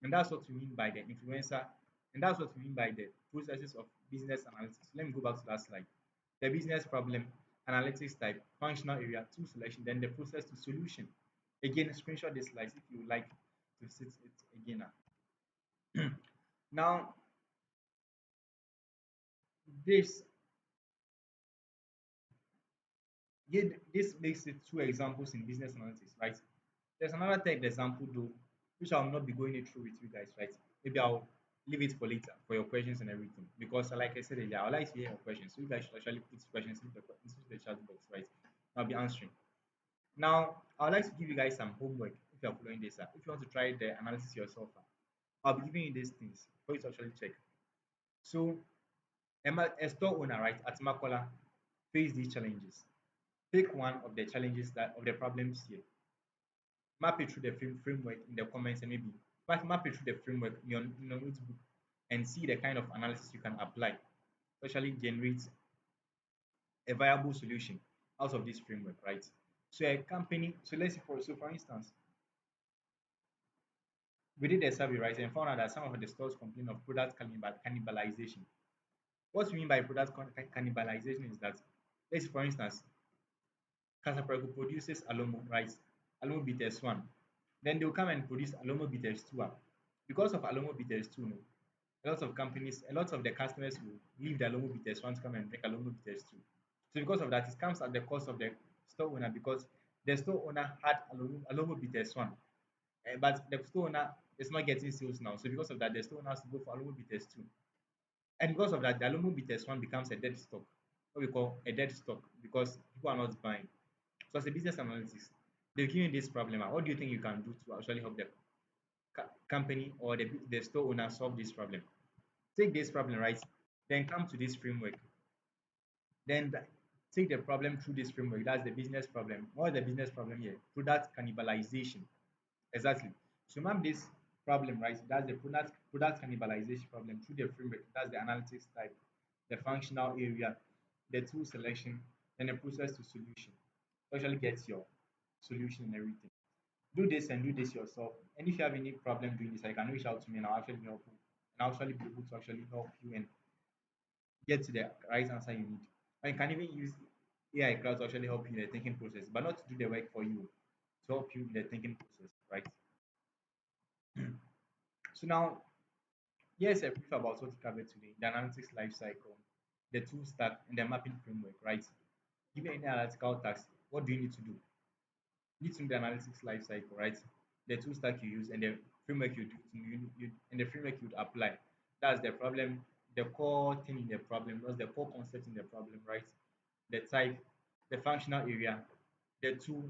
Speaker 1: and that's what we mean by the influencer, and that's what we mean by the processes of business analytics. Let me go back to that slide. The business problem, analytics type, functional area, tool selection, then the process to solution. Again, screenshot this slide if you like to see it again. Now, this this makes it two examples in business analytics, right? There's another third example though, which I'll not be going it through with you guys, right? Maybe I'll leave it for later for your questions and everything. Because like I said earlier, I would like to hear your questions. So you guys should actually put questions into the chat box, right? I'll be answering. Now, I would like to give you guys some homework if you're following this. If you want to try the analysis yourself, I'll be giving you these things for you to actually check. So, a store owner, right, at Makola face these challenges. Pick one of the challenges that of the problems here. Map it through the framework in the comments and maybe map it through the framework in your notebook and see the kind of analysis you can apply to actually generate a viable solution out of this framework, right? So a company, so let's say for instance, we did a survey, right, and found out that some of the stores complain of product cannibalization. What we mean by product cannibalization is that, let's say for instance, Casapreco produces Alomo, right? Alomo bitters one. Then they'll come and produce Alomo bitters two. Because of Alomo bitters two, no, a lot of companies, a lot of the customers will leave the Alomo bitters one to come and drink Alomo bitters two. So because of that, it comes at the cost of the store owner because the store owner had Alomo bitters one, but the store owner is not getting sales now. So because of that, the store owner has to go for Alomo bitters two. And because of that, the Alomo bitters one becomes a dead stock, what we call a dead stock, because people are not buying. So as a business analyst, they're giving this problem. What do you think you can do to actually help the company or the store owner solve this problem? Take this problem, right? Then come to this framework. Then take the problem through this framework. That's the business problem. What is the business problem here? Product cannibalization. Exactly. So map this problem, right? That's the product cannibalization problem through the framework. That's the analytics type, the functional area, the tool selection, and the process to solution. Actually gets your solution and everything. Do this and do this yourself. And if you have any problem doing this, you can reach out to me and I'll actually help you. And I'll actually be able to actually help you and get to the right answer you need. And you can even use AI cloud to actually help you in the thinking process, but not to do the work for you, to help you in the thinking process, right? So now, here's a brief about what we covered today: the analytics life cycle, the tool stack, and the mapping framework, right? Given any analytical task, what do you need to do? You need to know the analytics life cycle, right? The tool stack you use and the framework and the framework you'd apply. That's the problem, the core thing in the problem, that's the core concept in the problem, right? The type, the functional area, the tool,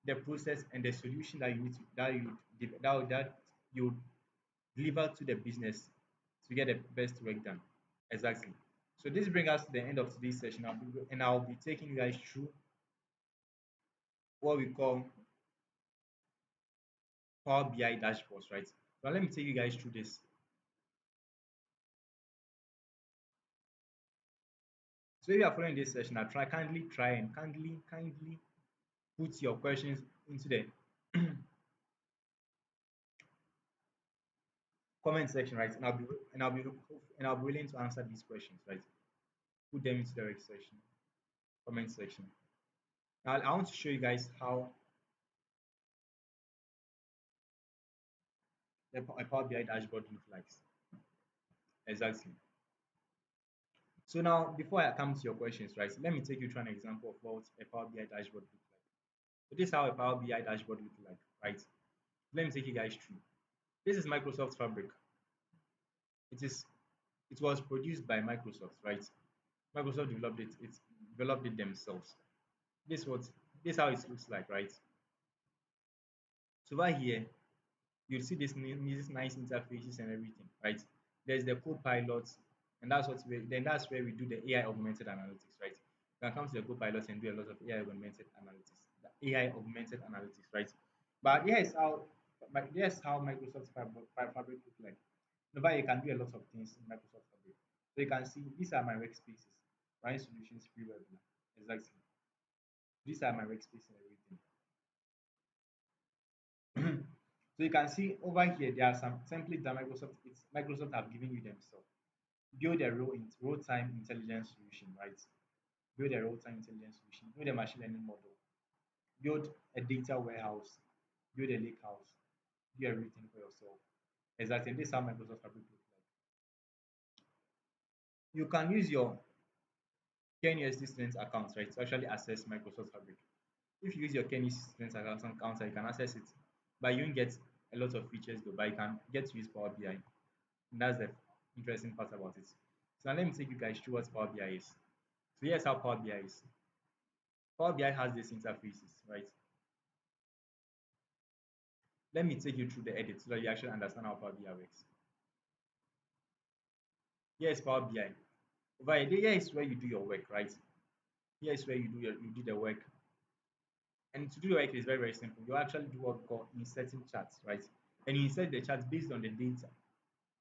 Speaker 1: the process, and the solution that you need to that you deliver to the business to get the best work done. Exactly. So this brings us to the end of today's session. I'll be taking you guys through what we call Power BI dashboards, right? But let me take you guys through this. So if you are following this session, I try and kindly put your questions into the comment section, right? And I'll be willing to answer these questions, right? put them into the section, comment section. Now I want to show you guys how a Power BI dashboard looks like. Exactly. So now, before I come to your questions, right, let me take you through an example of what a Power BI dashboard looks like. So this is how a Power BI dashboard looks like, right? Let me take you guys through. This is Microsoft Fabric. It is it was produced by Microsoft, right? Microsoft developed it. It developed it themselves. This what this how it looks like, right? So over here, you'll see this nice interfaces and everything, right? There's the co-pilot, and that's where we do the AI augmented analytics, right? You can come to the co-pilot and do a lot of AI augmented analytics, the AI augmented analytics, right? But here's how Microsoft Fabric looks like. Over here, you can do a lot of things in Microsoft Fabric. So you can see these are my workspaces, running solutions free webinar. Exactly. These are my workspaces and everything. So you can see over here there are some templates that Microsoft have given you themselves. Build a real time intelligence solution, right? Build a real time intelligence solution. Build a machine learning model. Build a data warehouse. Build a lake house. Do everything for yourself. Exactly. This is how Microsoft Fabric looks like. You can use your KNUSD student account, right, to actually access Microsoft Fabric. If you use your KNUSD student account, you can access it, but you won't get a lot of features though. But you can get to use Power BI. And that's the interesting part about it. So now let me take you guys through what Power BI is. So here's how Power BI is. Power BI has these interfaces, right? Let me take you through the edit so that you actually understand how Power BI works. Here's Power BI. Over here is where you do your work, right? Here is where you do the work. And to do the work is very, very simple. You actually do what we call inserting charts, right? And you insert the charts based on the data.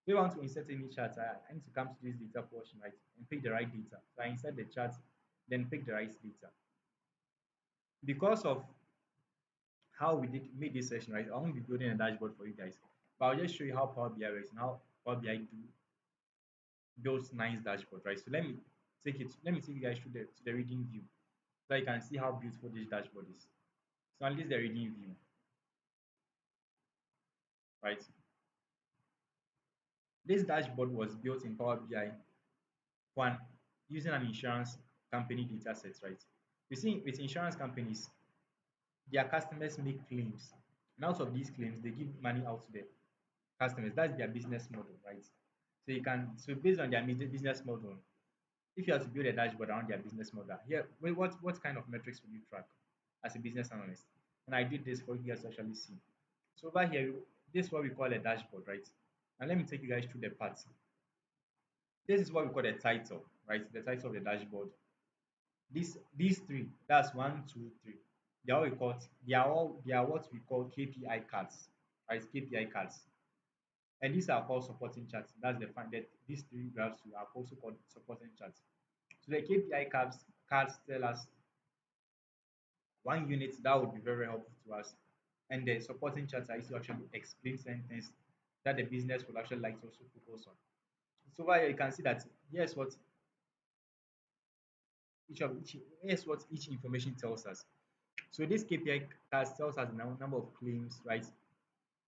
Speaker 1: If you want to insert any chart, I need to come to this data portion, right? And pick the right data. So I insert the chart, then pick the right data. Because of how we did made this session, right? I won't be building a dashboard for you guys, but I'll just show you how Power BI works and how Power BI builds nice dashboard, right? So let me take you guys through the reading view so you can see how beautiful this dashboard is. So at least the reading view, right? This dashboard was built in Power BI one using an insurance company data set, right? You see, with insurance companies, their customers make claims, and out of these claims, they give money out to the customers. That's their business model, right? So based on their business model, if you have to build a dashboard around their business model, here, what kind of metrics would you track as a business analyst? And I did this for you guys to actually see. So over here, this is what we call a dashboard, right? And let me take you guys through the parts. This is what we call the title, right? The title of the dashboard. These three, that's one, two, three. They are what we call KPI cards, right? KPI cards. And these are called supporting charts. That's the fact that these three graphs are also called supporting charts. So the cards tell us one unit that would be very helpful to us. And the supporting charts are used to actually explain certain things that the business would actually like to also focus on. So over here you can see that here's what each information tells us. So this KPI cards tells us the number of claims, right?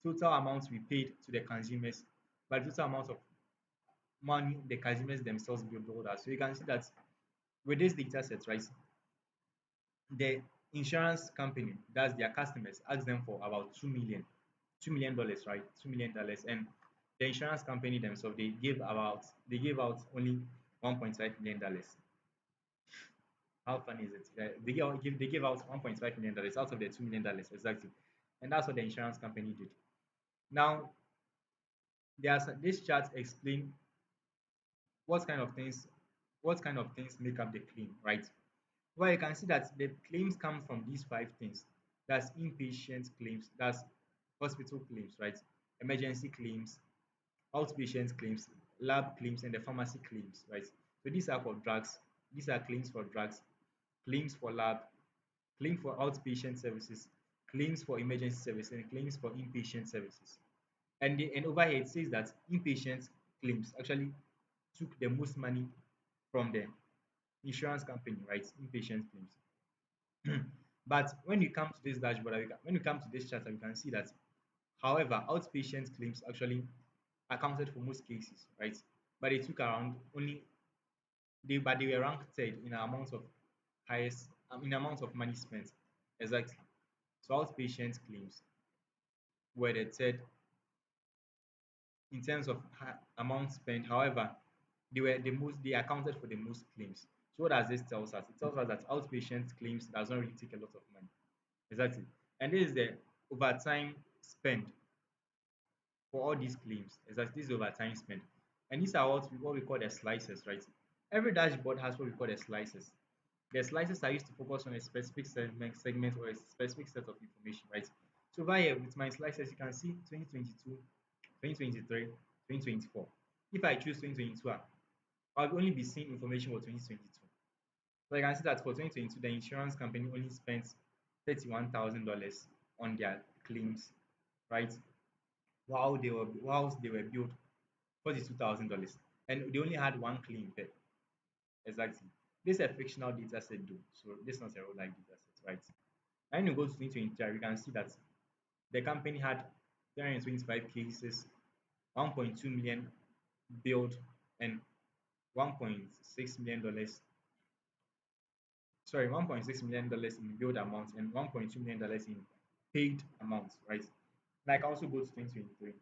Speaker 1: Total amounts we paid to the consumers, but total amount of money the consumers themselves billed us. So you can see that with this data set, right, the insurance company, that's their customers, ask them for about $2 million, right? $2 million. And the insurance company themselves, they gave out only $1.5 million. How funny is it? They gave out $1.5 million out of the $2 million exactly. And that's what the insurance company did. Now, this chart explain what kind of things make up the claim, right? Well, you can see that the claims come from these five things. That's inpatient claims, that's hospital claims, right? Emergency claims, outpatient claims, lab claims, and the pharmacy claims, right? So these are for drugs. These are claims for drugs, claims for lab, claim for outpatient services, claims for emergency services, and claims for inpatient services. And over here it says that inpatient claims actually took the most money from them. insurance company, right? Inpatient claims. But when you come to this dashboard, when you come to this chart, you can see that, however, outpatient claims actually accounted for most cases, right? But they took around only but they were ranked third in amount of highest in amount of money spent. Exactly. So outpatient claims were the third in terms of amount spent. However, they accounted for the most claims. So what does this tell us? It tells us that outpatient claims does not really take a lot of money. Exactly. And this is the overtime spend for all these claims. Exactly. This is overtime spend. And these are what we call the slices, right? Every dashboard has what we call the slices. The slices are used to focus on a specific segment or a specific set of information, right? So over here with my slices, you can see 2022, 2023, 2024. If I choose 2022, I'll only be seeing information for 2022. So I can see that for 2022, the insurance company only spent $31,000 on their claims, right? Whilst they were billed $42,000, and they only had one claim there. Exactly. This is a fictional data set though, so this is not a real life data set, right? And when you go to 2023, you can see that the company had 325 cases, 1.2 million billed, and 1.6 million dollars. Sorry, $1.6 million in billed amounts and $1.2 million in paid amounts, right? And I can also go to 2023,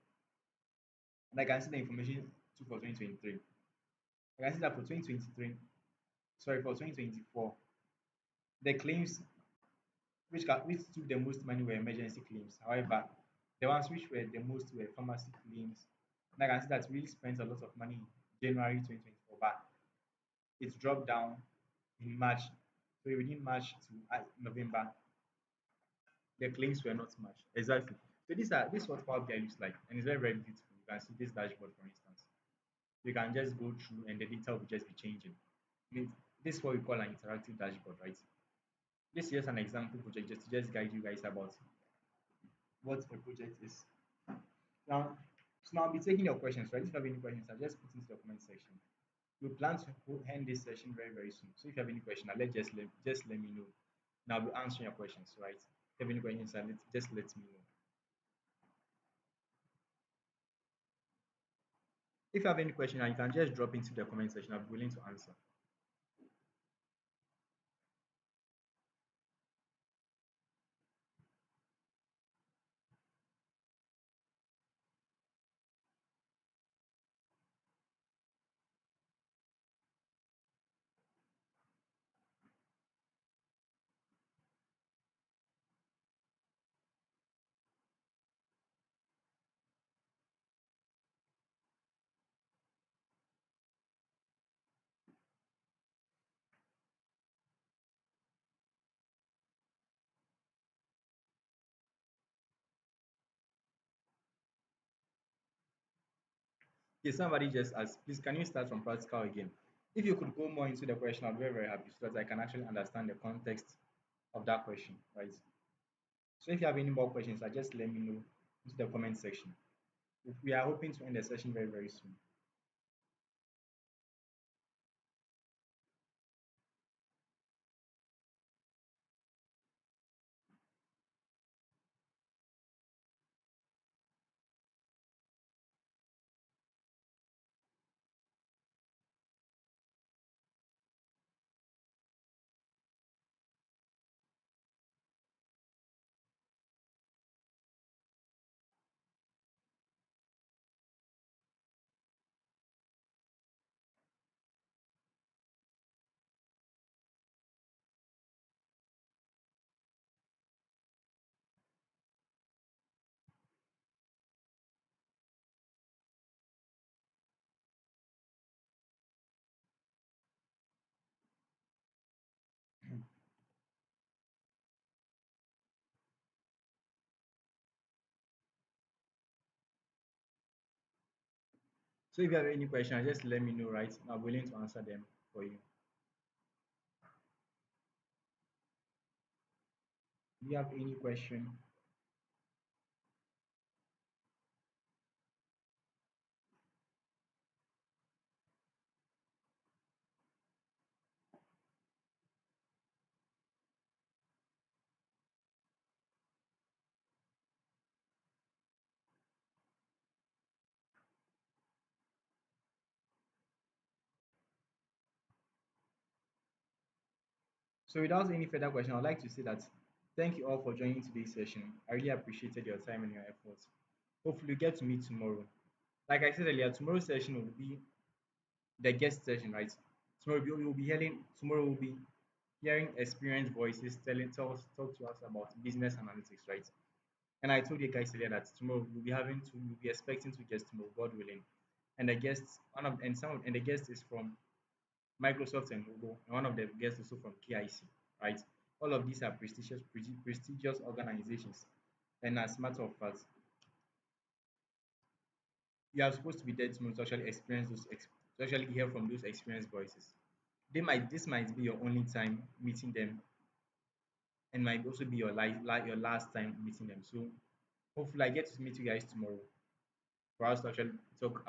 Speaker 1: and I can see the information too for 2023. I can see that for 2023, sorry, for 2024, the claims which took the most money were emergency claims. However, the ones which were the most were pharmacy claims. And I can see that we really spent a lot of money in January 2024, but it dropped down in March. So within March to November, the claims were not much. Exactly. So this is what Power BI looks like, and it's very very beautiful. You can see this dashboard, for instance. You can just go through, and the data will just be changing. This is what we call an interactive dashboard, right? This is just an example project just to just guide you guys about what a project is. Now, so now I'll be taking your questions, right? If you have any questions, I'll just put into the comment section. We plan to end this session very, very soon. So if you have any question, just let me know. And I'll be answering your questions, right? If you have any questions, just let me know. If you have any question, you can just drop into the comment section. I'll be willing to answer. Okay, somebody just asked, please, can you start from practical again? If you could go more into the question, I'd be very, very happy so that I can actually understand the context of that question, right? So if you have any more questions, just let me know into the comment section. We are hoping to end the session very, very soon. So if you have any questions, just let me know, right? I'm willing to answer them for you. Do you have any question? So without any further question, I'd like to say that thank you all for joining today's session. I really appreciated your time and your efforts. Hopefully, we get to meet tomorrow. Like I said earlier, tomorrow's session will be the guest session, right? Tomorrow we'll be hearing experienced voices talk to us about business analytics, right? And I told you guys earlier that tomorrow we'll be expecting to guest tomorrow, God willing. And the guests one of and some of, and the guest is from Microsoft and Google, and one of the guests also from KIC, right? All of these are prestigious organizations. And as a matter of fact, you are supposed to be there tomorrow to actually to actually hear from those experienced voices. This might be your only time meeting them, and might also be your last time meeting them. So hopefully I get to meet you guys tomorrow for us to actually talk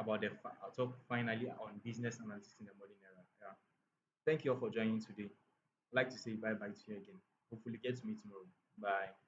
Speaker 1: finally on business analytics in the modern era. Yeah. Thank you all for joining today. I'd like to say bye bye to you again. Hopefully get to meet tomorrow. Bye.